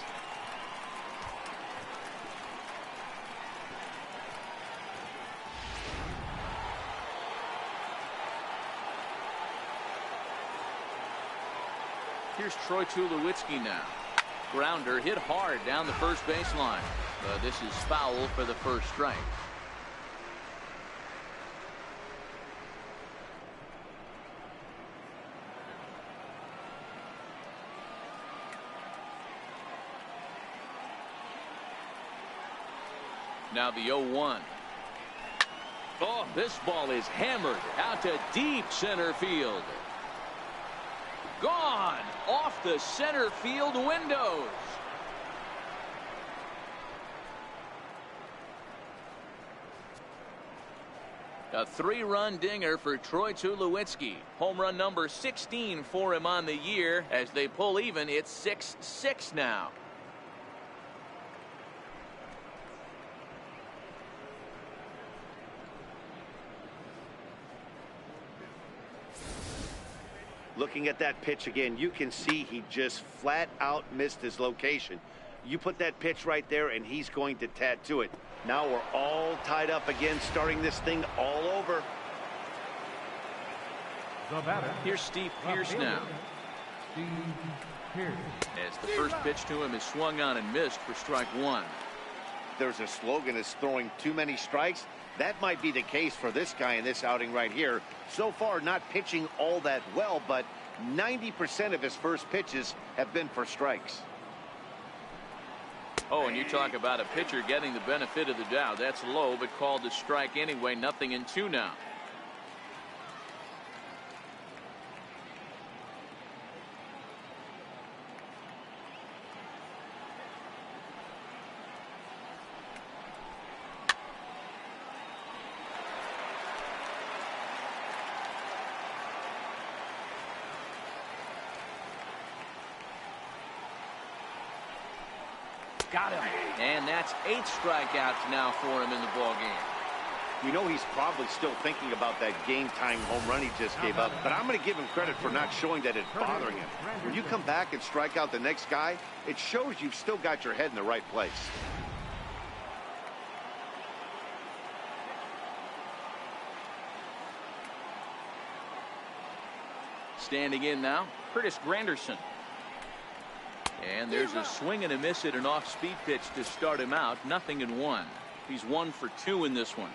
Here's Troy Tulowitzki now. Grounder hit hard down the first baseline. This is foul for the first strike. Now the 0-1. Oh, this ball is hammered out to deep center field. Gone off the center field windows. A 3-run dinger for Troy Tulowitzki. Home run number 16 for him on the year. As they pull even, it's 6-6 now. Looking at that pitch again, you can see he just flat out missed his location. You put that pitch right there and he's going to tattoo it. Now we're all tied up again, starting this thing all over. Here's Steve Pearce now. Steve Pearce. As the first pitch to him is swung on and missed for strike one. There's a slogan is throwing too many strikes. That might be the case for this guy in this outing right here. So far, not pitching all that well, but 90% of his first pitches have been for strikes. Oh, and you talk about a pitcher getting the benefit of the doubt. That's low, but called a strike anyway. 0-2 now. Got him. And that's 8 strikeouts now for him in the ball game. You know he's probably still thinking about that game-time home run he just gave up, but I'm going to give him credit for not showing that it's bothering him. When you come back and strike out the next guy, it shows you've still got your head in the right place. Standing in now, Curtis Granderson. And there's a swing and a miss at an off-speed pitch to start him out. 0-1. He's 1 for 2 in this one.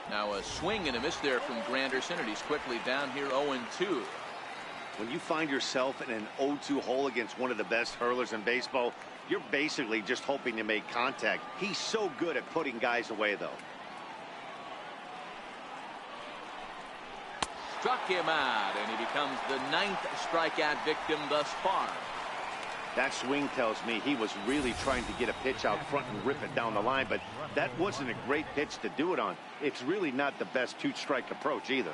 Now a swing and a miss there from Granderson, and he's quickly down here 0-2. When you find yourself in an 0-2 hole against one of the best hurlers in baseball, you're basically just hoping to make contact. He's so good at putting guys away, though. Struck him out, and he becomes the 9th strikeout victim thus far. That swing tells me he was really trying to get a pitch out front and rip it down the line, but that wasn't a great pitch to do it on. It's really not the best 2-strike approach either.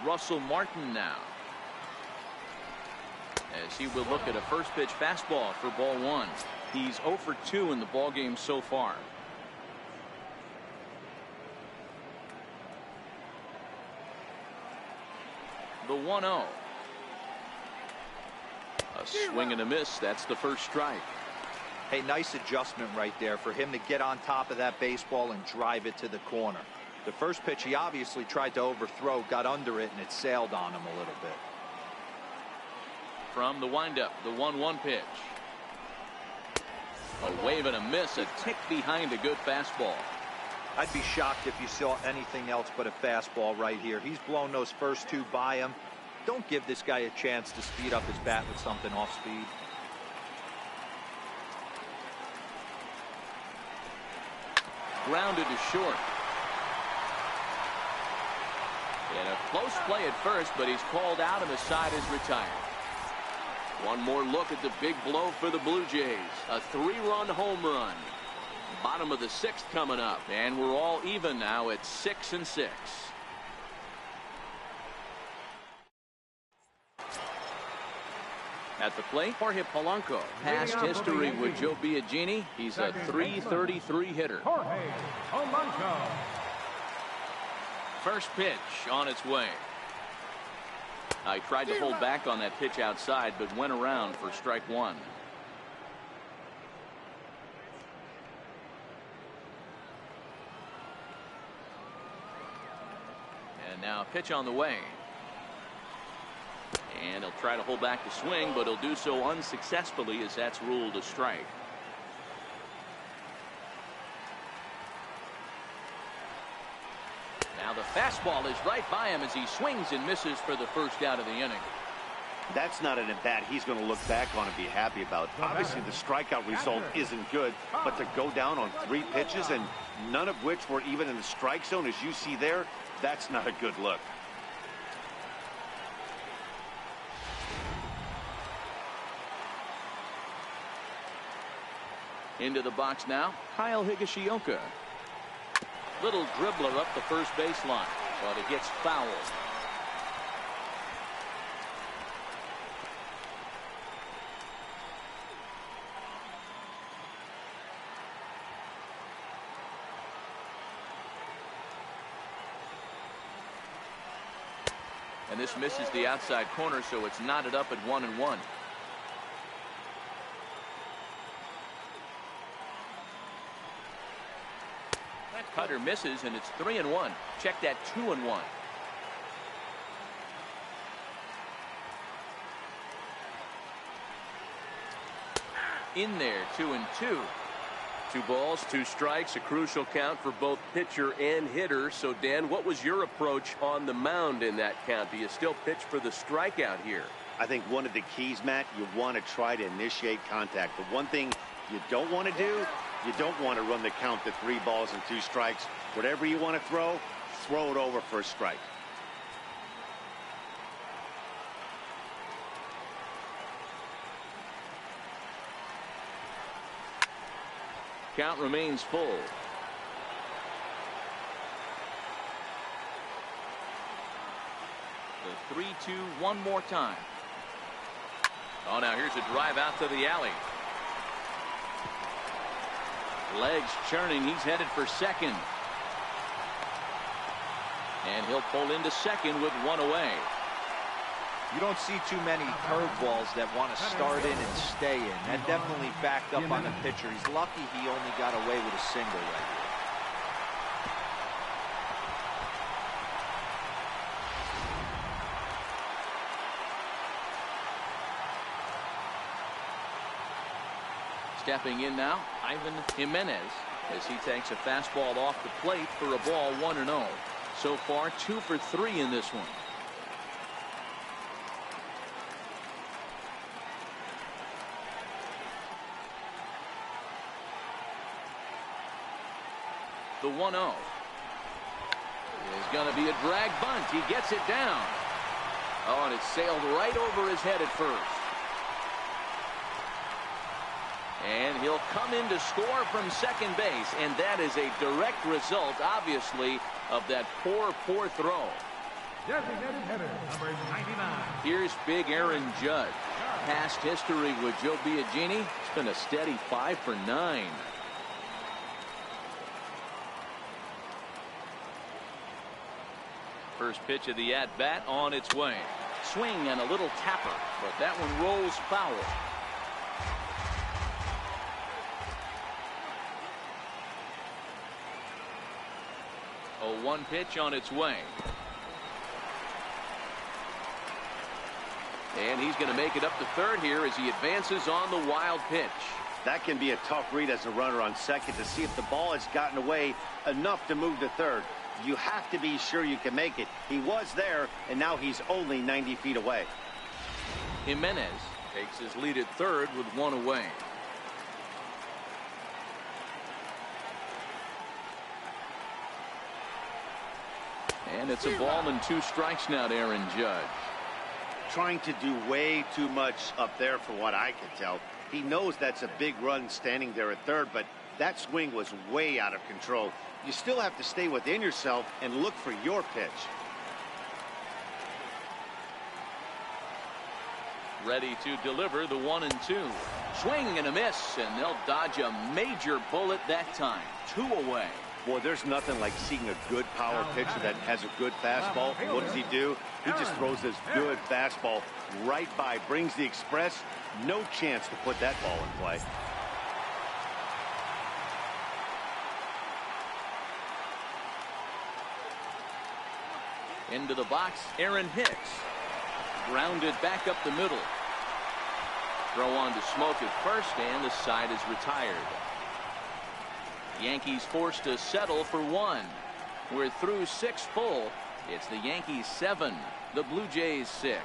Russell Martin now, as he will look at a first pitch fastball for ball 1. He's 0 for 2 in the ball game so far. The 1-0. A swing and a miss. That's the first strike. Hey, nice adjustment right there for him to get on top of that baseball and drive it to the corner. The first pitch he obviously tried to overthrow, got under it, and it sailed on him a little bit. From the windup, the 1-1 pitch. A wave and a miss, a tick behind a good fastball. I'd be shocked if you saw anything else but a fastball right here. He's blown those first 2 by him. Don't give this guy a chance to speed up his bat with something off speed. grounded to short. And a close play at first, but he's called out and the side is retired. One more look at the big blow for the Blue Jays. A 3-run home run. Bottom of the 6th coming up, and we're all even now at 6-6. At the plate, Jorge Polanco. Past history with Joe Biagini. He's a .333 hitter. Jorge Polanco. First pitch on its way. I tried to hold back on that pitch outside, but went around for strike one. And now a pitch on the way. And he'll try to hold back the swing, but he'll do so unsuccessfully as that's ruled a strike. Now the fastball is right by him as he swings and misses for the first out of the inning. That's not an at-bat he's going to look back on and be happy about. Obviously, the strikeout result isn't good, but to go down on 3 pitches and none of which were even in the strike zone, as you see there, that's not a good look. Into the box now, Kyle Higashioka. Little dribbler up the first baseline, but it gets fouled. And this misses the outside corner, so it's knotted up at 1-1. Cutter misses, and it's 3-1. Check that 2-1. In there, 2-2. 2 balls, 2 strikes, a crucial count for both pitcher and hitter. So, Dan, what was your approach on the mound in that count? Do you still pitch for the strikeout here? I think one of the keys, Matt, you want to try to initiate contact. The one thing you don't want to do, you don't want to run the count to 3 balls and 2 strikes. Whatever you want to throw it over for a strike. Count remains full. The 3-2 one more time. Oh, now here's a drive out to the alley. Legs churning. He's headed for second. And he'll pull into second with 1 away. You don't see too many curveballs that want to start in and stay in. That definitely backed up on the pitcher. He's lucky he only got away with a single right here. Stepping in now, Ivan Jimenez, as he takes a fastball off the plate for a ball 1-0. So far, 2 for 3 in this one. The 1-0 is going to be a drag bunt. He gets it down. Oh, and it sailed right over his head at first. And he'll come in to score from second base, and that is a direct result, obviously, of that poor throw. Designated hitter, number 99. Here's big Aaron Judge. Past history with Joe Biagini. It's been a steady 5 for 9. First pitch of the at-bat on its way. Swing and a little tapper, but that one rolls foul. A 1 pitch on its way. And he's going to make it up to third here as he advances on the wild pitch. That can be a tough read as a runner on second to see if the ball has gotten away enough to move to third. You have to be sure you can make it. He was there, and now he's only 90 feet away. Jimenez takes his lead at third with 1 away. And it's a ball and 2 strikes now to Aaron Judge. Trying to do way too much up there for what I can tell. He knows that's a big run standing there at third, but that swing was way out of control. You still have to stay within yourself and look for your pitch. Ready to deliver the 1-2. Swing and a miss, and they'll dodge a major bullet that time. 2 away. Boy, there's nothing like seeing a good power pitcher that has a good fastball. What does he do? He just throws this good fastball right by, brings the express. No chance to put that ball in play. Into the box, Aaron Hicks. Grounded back up the middle. Throw on to Smoke at first, and the side is retired. Yankees forced to settle for 1. We're through 6 full. It's the Yankees 7, the Blue Jays 6.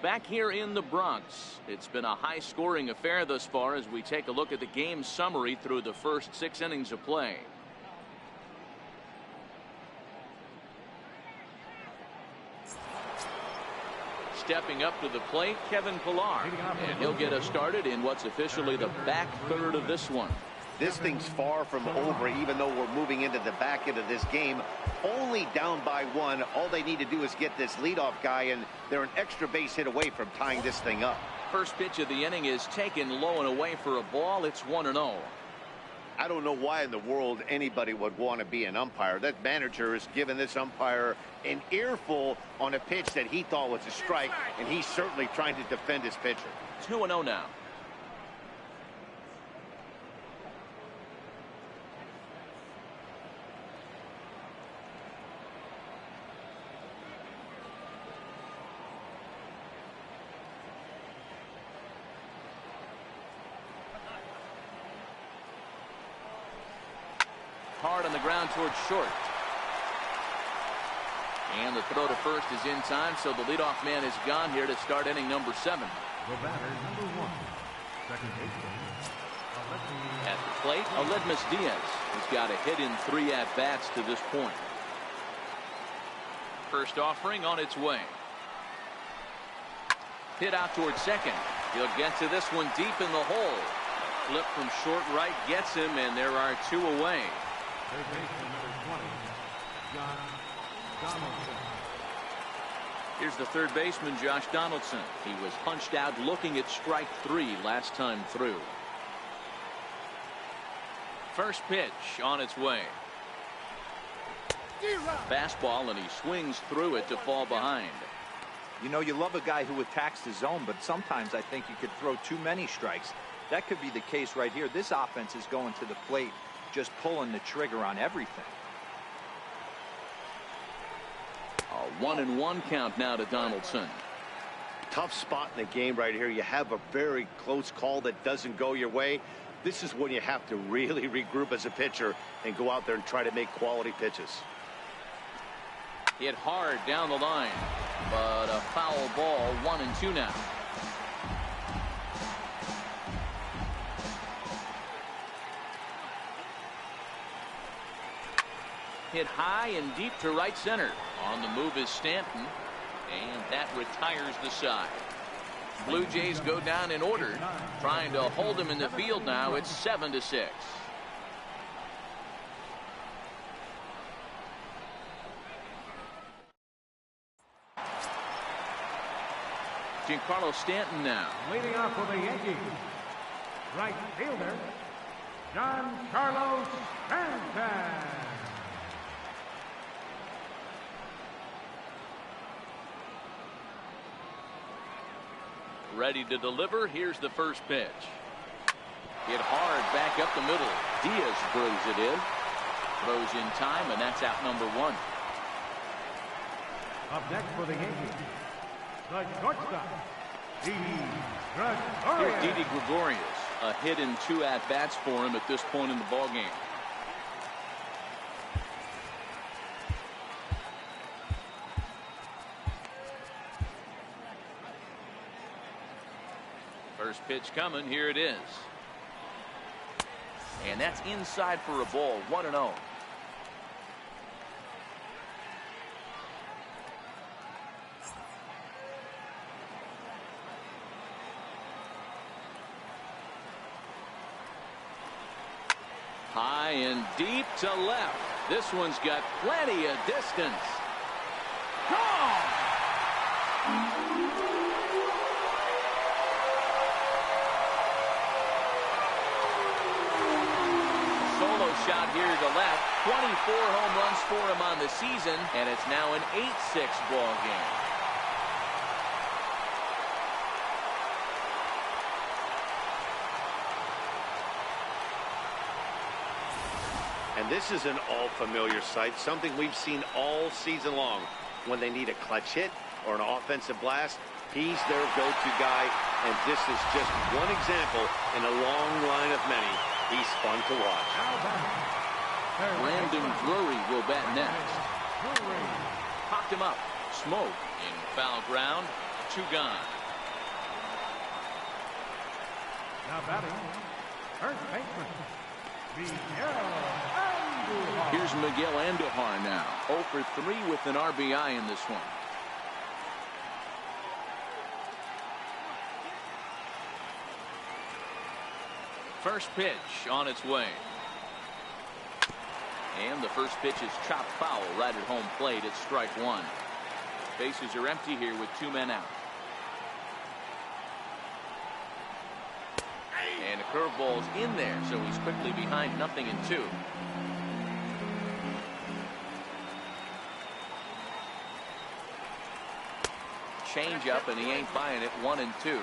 Back here in the Bronx, it's been a high-scoring affair thus far as we take a look at the game summary through the first 6 innings of play. Stepping up to the plate, Kevin Pillar, and he'll get us started in what's officially the back third of this one. This thing's far from over, even though we're moving into the back end of this game. Only down by 1. All they need to do is get this leadoff guy, and they're an extra base hit away from tying this thing up. First pitch of the inning is taken low and away for a ball. It's 1-0. I don't know why in the world anybody would want to be an umpire. That manager has given this umpire an earful on a pitch that he thought was a strike, and he's certainly trying to defend his pitcher. 2-0 now. Hard on the ground towards short. And the throw to first is in time, so the leadoff man is gone here to start inning number 7. The batter, number 1, second baseman. At the plate, Aledmus Diaz has got a hit in 3 at-bats to this point. First offering on its way. Hit out towards second. He'll get to this one deep in the hole. Flip from short right gets him, and there are 2 away. Third baseman, number 20, Josh Donaldson. Here's the third baseman, Josh Donaldson. He was punched out looking at strike 3 last time through. First pitch on its way. Fastball, and he swings through it to fall behind. You know, you love a guy who attacks the zone, but sometimes I think you could throw too many strikes. That could be the case right here. This offense is going to the plate, just pulling the trigger on everything. A 1-1 count now to Donaldson. Tough spot in the game right here. You have a very close call that doesn't go your way. This is when you have to really regroup as a pitcher and go out there and try to make quality pitches. Hit hard down the line, but a foul ball. 1-2 now. Hit high and deep to right center. On the move is Stanton, and that retires the side. Blue Jays go down in order, trying to hold him in the field now. It's 7-6. Giancarlo Stanton now. Leading off for the Yankees, right fielder, Giancarlo Stanton. Ready to deliver. Here's the first pitch. Hit hard back up the middle. Diaz throws it in. Throws in time, and that's out number 1. Up next for the Yankees, the shortstop, Didi Here's Gregorius. Didi Gregorius. A hit in 2 at-bats for him at this point in the ballgame. First Pitch coming. Here it is. And that's inside for a ball. 1-0. High and deep to left. This one's got plenty of distance. Gone! Solo shot here to left. 24 home runs for him on the season, and it's now an 8-6 ball game. And this is an all-familiar sight, something we've seen all season long. When they need a clutch hit or an offensive blast, he's their go-to guy, and this is just one example in a long line of many. He's fun to watch. Brandon Drury will bat next. Popped him up. Smoke in foul ground. 2 gone. Now batting, first baseman, Here's Miguel Andujar now. 0 for 3 with an RBI in this one. First pitch on its way. And the first pitch is chopped foul right at home plate. It's strike 1. Bases are empty here with 2 men out. And a curveball's in there, so he's quickly behind 0-2. Change up, and he ain't buying it. 1-2.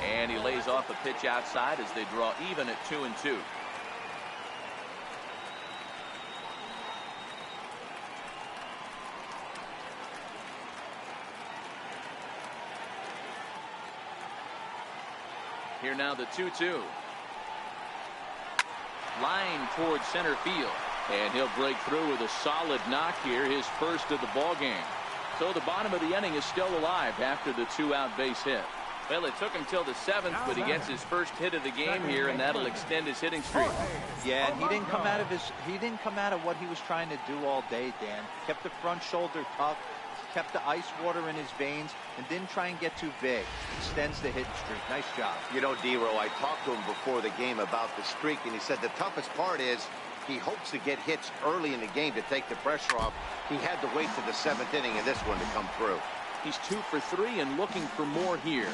And he lays off a pitch outside as they draw even at 2-2. Here now the 2-2. Line towards center field. And he'll break through with a solid knock here, his first of the ball game. So the bottom of the inning is still alive after the 2-out base hit. Well, it took him till the 7th, but he gets his first hit of the game here, and that'll extend his hitting streak. Yeah, and he didn't come out of what he was trying to do all day, Dan. Kept the front shoulder tucked, kept the ice water in his veins, and didn't try and get too big. Extends the hitting streak. Nice job. You know, D-Row, I talked to him before the game about the streak, and he said the toughest part is he hopes to get hits early in the game to take the pressure off. He had to wait to the 7th inning in this one to come through. He's 2 for 3 and looking for more here.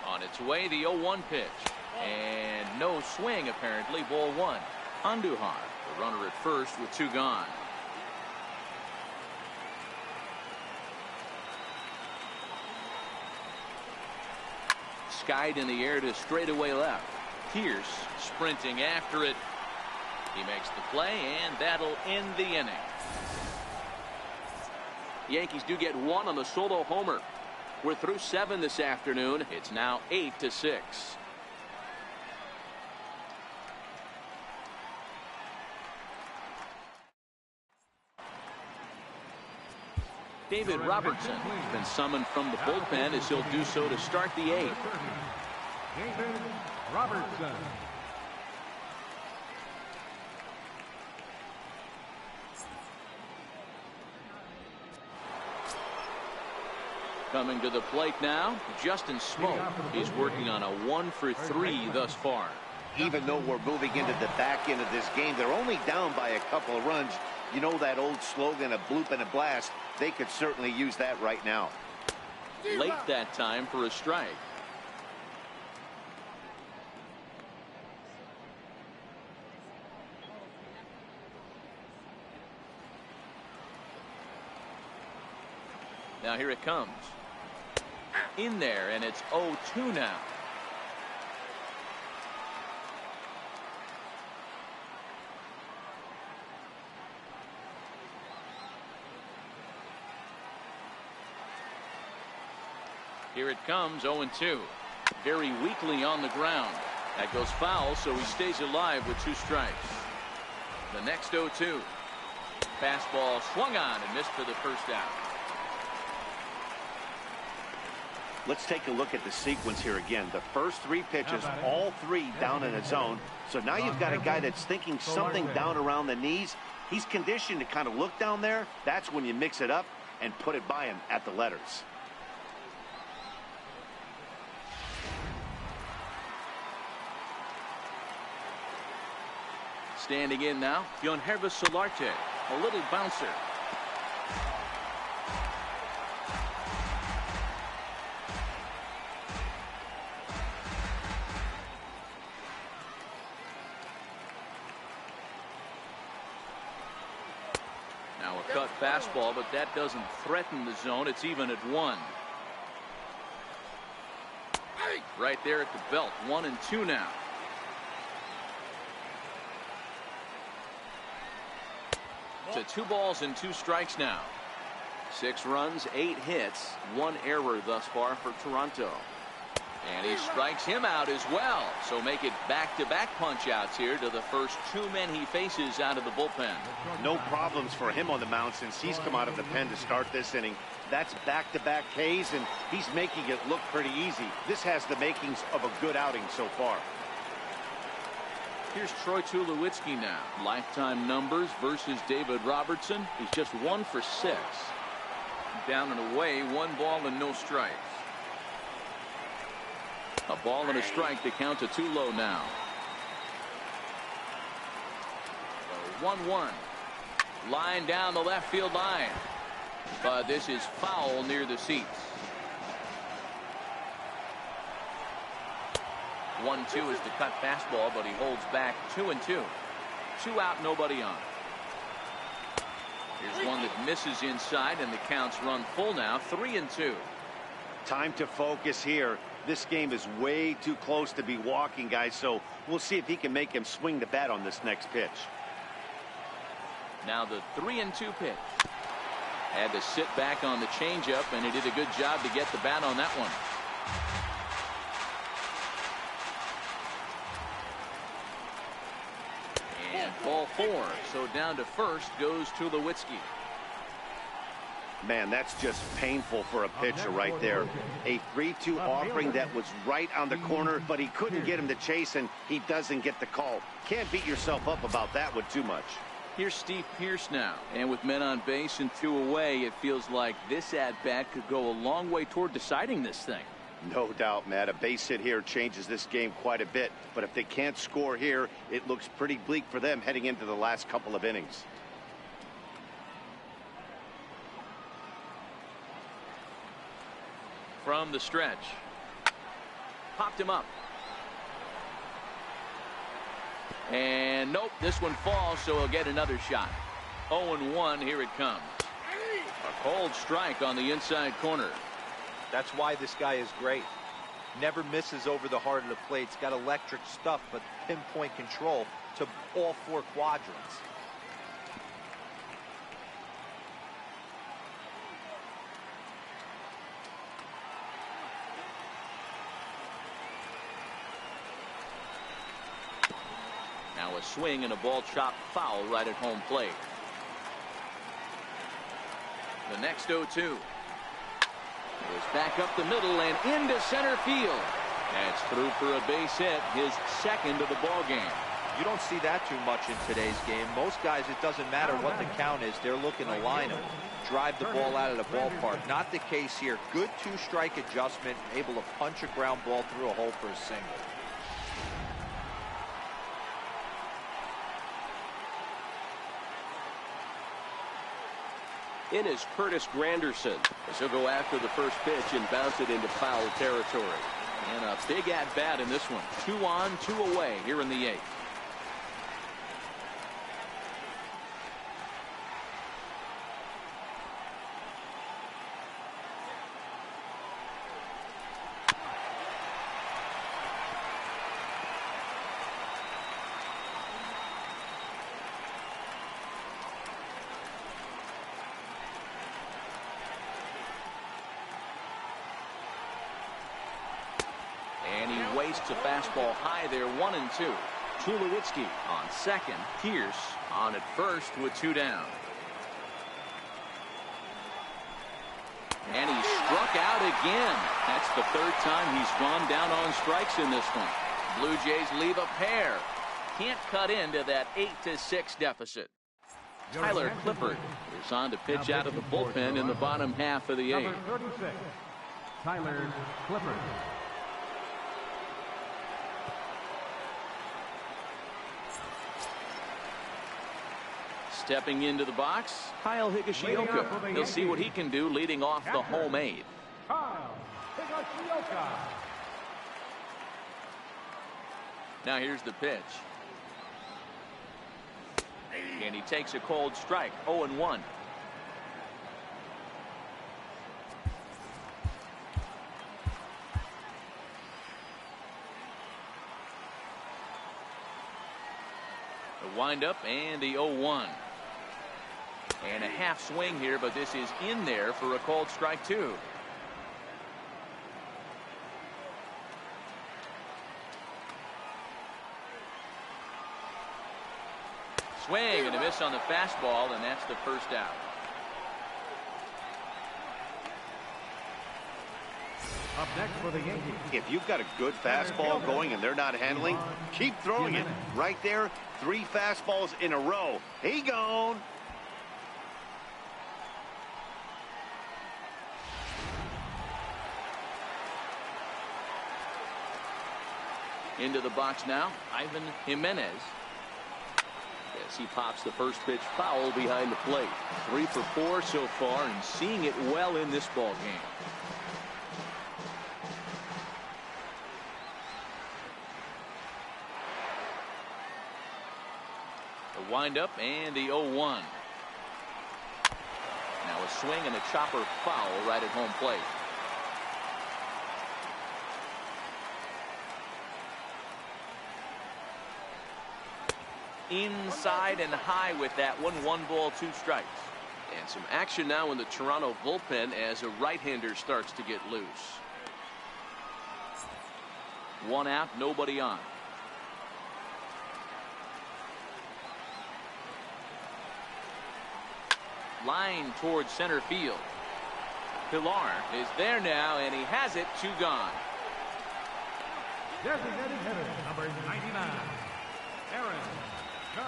On its way, the 0-1 pitch. And no swing, apparently. Ball 1. Andujar, the runner at first with 2 gone. Skied in the air to straightaway left. Pierce sprinting after it. He makes the play, and that'll end the inning. Yankees do get 1 on the solo homer. We're through 7 this afternoon. It's now 8-6. David Robertson has been summoned from the bullpen as he'll do so to start the 8th. David Robertson. Coming to the plate now, Justin Smoke. He's working on a 1 for 3 thus far. Even though we're moving into the back end of this game, they're only down by a couple of runs. You know that old slogan, a bloop and a blast? They could certainly use that right now. Late that time for a strike. Now here it comes. In there, and it's 0-2 now. Here it comes, 0-2. Very weakly on the ground. That goes foul, so he stays alive with 2 strikes. The next 0-2. Fastball swung on and missed for the first out. Let's take a look at the sequence here again. The first 3 pitches, all 3 down in a zone. So now you've got a guy that's thinking something down around the knees. He's conditioned to kind of look down there. That's when you mix it up and put it by him at the letters. Standing in now, Yonhervis Solarte, a little bouncer. Now a cut fastball, but that doesn't threaten the zone. It's even at 1. Right there at the belt, 1-2 now. To 2 balls and 2 strikes now. 6 runs, 8 hits, 1 error thus far for Toronto. And he strikes him out as well. So make it back-to-back punch-outs here to the first 2 men he faces out of the bullpen. No problems for him on the mound since he's come out of the pen to start this inning. That's back-to-back Ks, and he's making it look pretty easy. This has the makings of a good outing so far. Here's Troy Tulowitzki now. Lifetime numbers versus David Robertson. He's just 1 for 6. Down and away, 1 ball and no strikes. A ball and a strike. The count to 2 low now. 1-1. Line down the left field line. But this is foul near the seats. 1-2 is the cut fastball, but he holds back 2-2. 2 out, nobody on. Here's one that misses inside, and the count's run full now, 3-2. Time to focus here. This game is way too close to be walking, guys, so we'll see if he can make him swing the bat on this next pitch. Now the 3-2 pitch. Had to sit back on the changeup, and he did a good job to get the bat on that one. And ball 4, so down to first goes Tulowitzki. Man, that's just painful for a pitcher right there. A 3-2 offering that was right on the corner, but he couldn't get him to chase, and he doesn't get the call. Can't beat yourself up about that one too much. Here's Steve Pearce now, and with men on base and 2 away, it feels like this at-bat could go a long way toward deciding this thing. No doubt, Matt. A base hit here changes this game quite a bit, but if they can't score here, it looks pretty bleak for them heading into the last couple of innings. From the stretch. Popped him up. And nope, this one falls, so he'll get another shot. 0-1, here it comes. A cold strike on the inside corner. That's why this guy is great. Never misses over the heart of the plate. He's got electric stuff, but pinpoint control to all 4 quadrants. Now a swing and a ball chopped foul right at home plate. The next 0-2. Is back up the middle and into center field. That's through for a base hit, his 2nd of the ball game. You don't see that too much in today's game. Most guys, it doesn't matter what the count is. They're looking to line him, drive the ball out of the ballpark. Not the case here. Good 2-strike adjustment, able to punch a ground ball through a hole for a single. In is Curtis Granderson, as he'll go after the first pitch and bounce it into foul territory. And a big at-bat in this one. 2 on, 2 away here in the 8th. wastes a fastball high there, 1-2. Tulowitzki on second. Pierce on at first with 2 down. And he struck out again. That's the 3rd time he's gone down on strikes in this one. Blue Jays leave a pair. Can't cut into that 8-6 deficit. Tyler Clippard is on to pitch out of the bullpen in the bottom half of the 8th. Number 36, Tyler Clippard. Stepping into the box, Kyle Higashioka. He'll see what he can do leading off the home 8. Kyle Higashioka. Now here's the pitch. And he takes a cold strike, 0-1. The windup and the 0-1. And a half swing here, but this is in there for a cold strike 2. Swing and a miss on the fastball, and that's the first out. Up next for the Yankees. If you've got a good fastball going and they're not handling, keep throwing it. Right there, 3 fastballs in a row. He gone. Into the box now, Ivan Jimenez. As he pops the first pitch foul behind the plate. 3 for 4 so far and seeing it well in this ball game. The windup and the 0-1. Now a swing and a chopper foul right at home plate. Inside and high with that one. 1 ball, 2 strikes. And some action now in the Toronto bullpen as a right-hander starts to get loose. 1 out, nobody on. Line towards center field. Pilar is there now, and he has it. 2 gone. Designated hitter, number 99, Aaron Judge.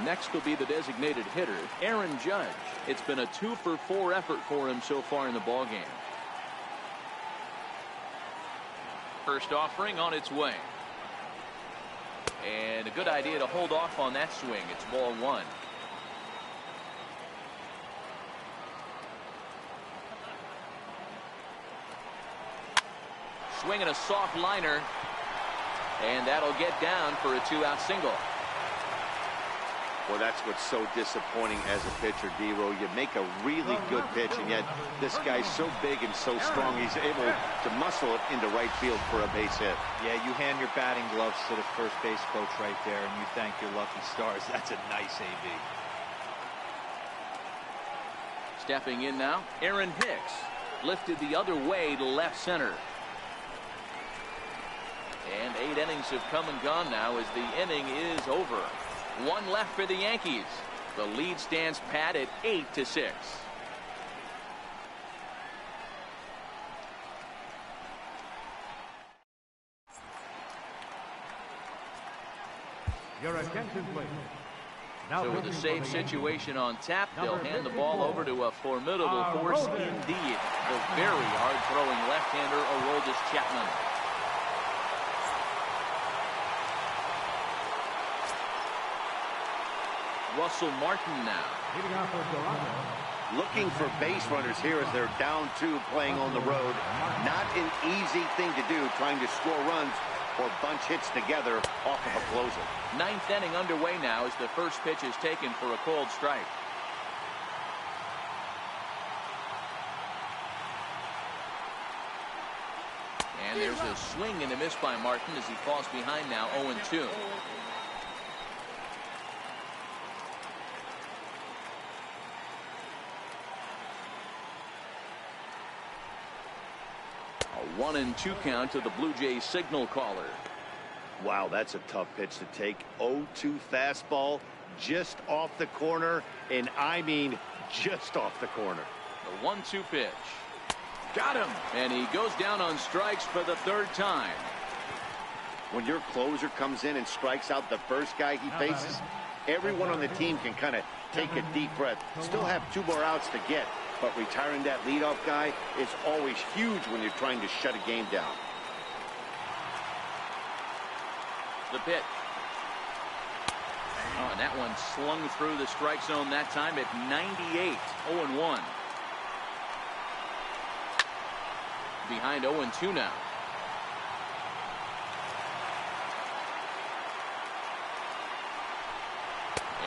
Next will be the designated hitter, Aaron Judge. It's been a 2 for 4 effort for him so far in the ballgame. First offering on its way. And a good idea to hold off on that swing. It's ball 1. Swinging a soft liner. And that'll get down for a 2-out single. Well, that's what's so disappointing as a pitcher, D-Row. You make a really good pitch, and yet this guy's so big and so strong, he's able to muscle it into right field for a base hit. Yeah, you hand your batting gloves to the first base coach right there, and you thank your lucky stars. That's a nice AB. Stepping in now, Aaron Hicks. Lifted the other way to left center. And 8 innings have come and gone now as the inning is over. 1 left for the Yankees. The lead stands pat at 8-6. Your attention, please. Now So with a safe situation on tap, they'll hand the ball over to a formidable force indeed. The very hard-throwing left-hander, Aroldis Chapman. Russell Martin now. Leading off for Toronto. Looking for base runners here as they're down 2 playing on the road. Not an easy thing to do, trying to score runs or bunch hits together off of a closer. 9th inning underway now as the first pitch is taken for a cold strike. And there's a swing and a miss by Martin as he falls behind now, 0-2. A 1-2 count to the Blue Jays signal caller. Wow, that's a tough pitch to take. 0-2 fastball just off the corner, and I mean just off the corner. The 1-2 pitch. Got him, and he goes down on strikes for the third time. When your closer comes in and strikes out the first guy he faces, everyone on the team can kind of take a deep breath. Still have 2 more outs to get, but retiring that leadoff guy is always huge when you're trying to shut a game down. The pitch. Oh, and that one slung through the strike zone that time at 98. 0-1. Behind 0-2 now.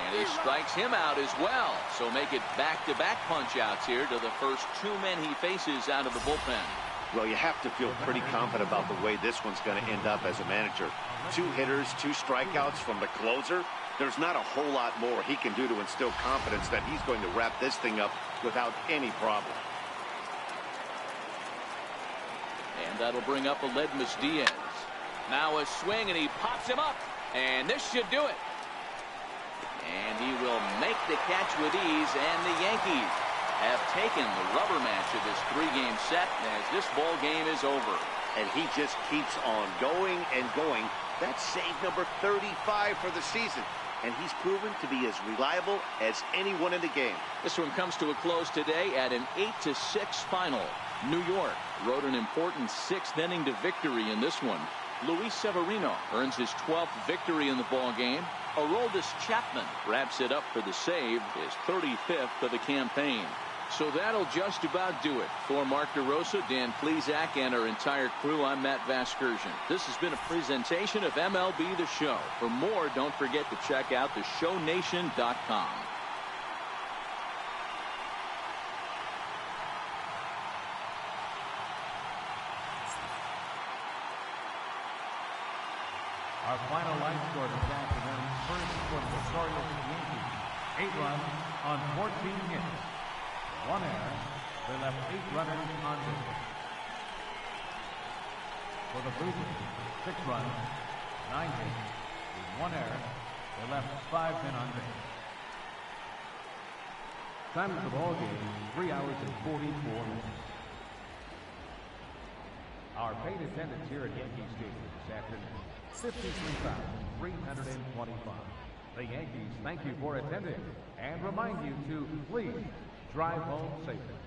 And he strikes him out as well. So make it back-to-back punch-outs here to the first 2 men he faces out of the bullpen. Well, you have to feel pretty confident about the way this one's going to end up as a manager. 2 hitters, 2 strikeouts from the closer. There's not a whole lot more he can do to instill confidence that he's going to wrap this thing up without any problem. And that'll bring up Aledmus Diaz. Now a swing, and he pops him up. And this should do it. And he will make the catch with ease, and the Yankees have taken the rubber match of this 3-game set as this ball game is over. And he just keeps on going and going. That's save number 35 for the season. And he's proven to be as reliable as anyone in the game. This one comes to a close today at an 8-6 final. New York rode an important 6th inning to victory in this one. Luis Severino earns his 12th victory in the ball game. Aroldis Chapman wraps it up for the save, his 35th of the campaign. So that'll just about do it. For Mark DeRosa, Dan Plesac, and our entire crew, I'm Matt Vasgersian. This has been a presentation of MLB The Show. For more, don't forget to check out theshownation.com. Our final line score this afternoon, first for the victorious Yankees. 8 runs on 14 hits. 1 error. They left 8 runners on base. For the Blue Jays, 6 runs, 9 hits, with 1 error. They left 5 men on base. Time of the ball game, 3 hours and 44 minutes. Our paid attendance here at Yankee Stadium this afternoon, 53,325. The Yankees thank you for attending and remind you to please drive home safely.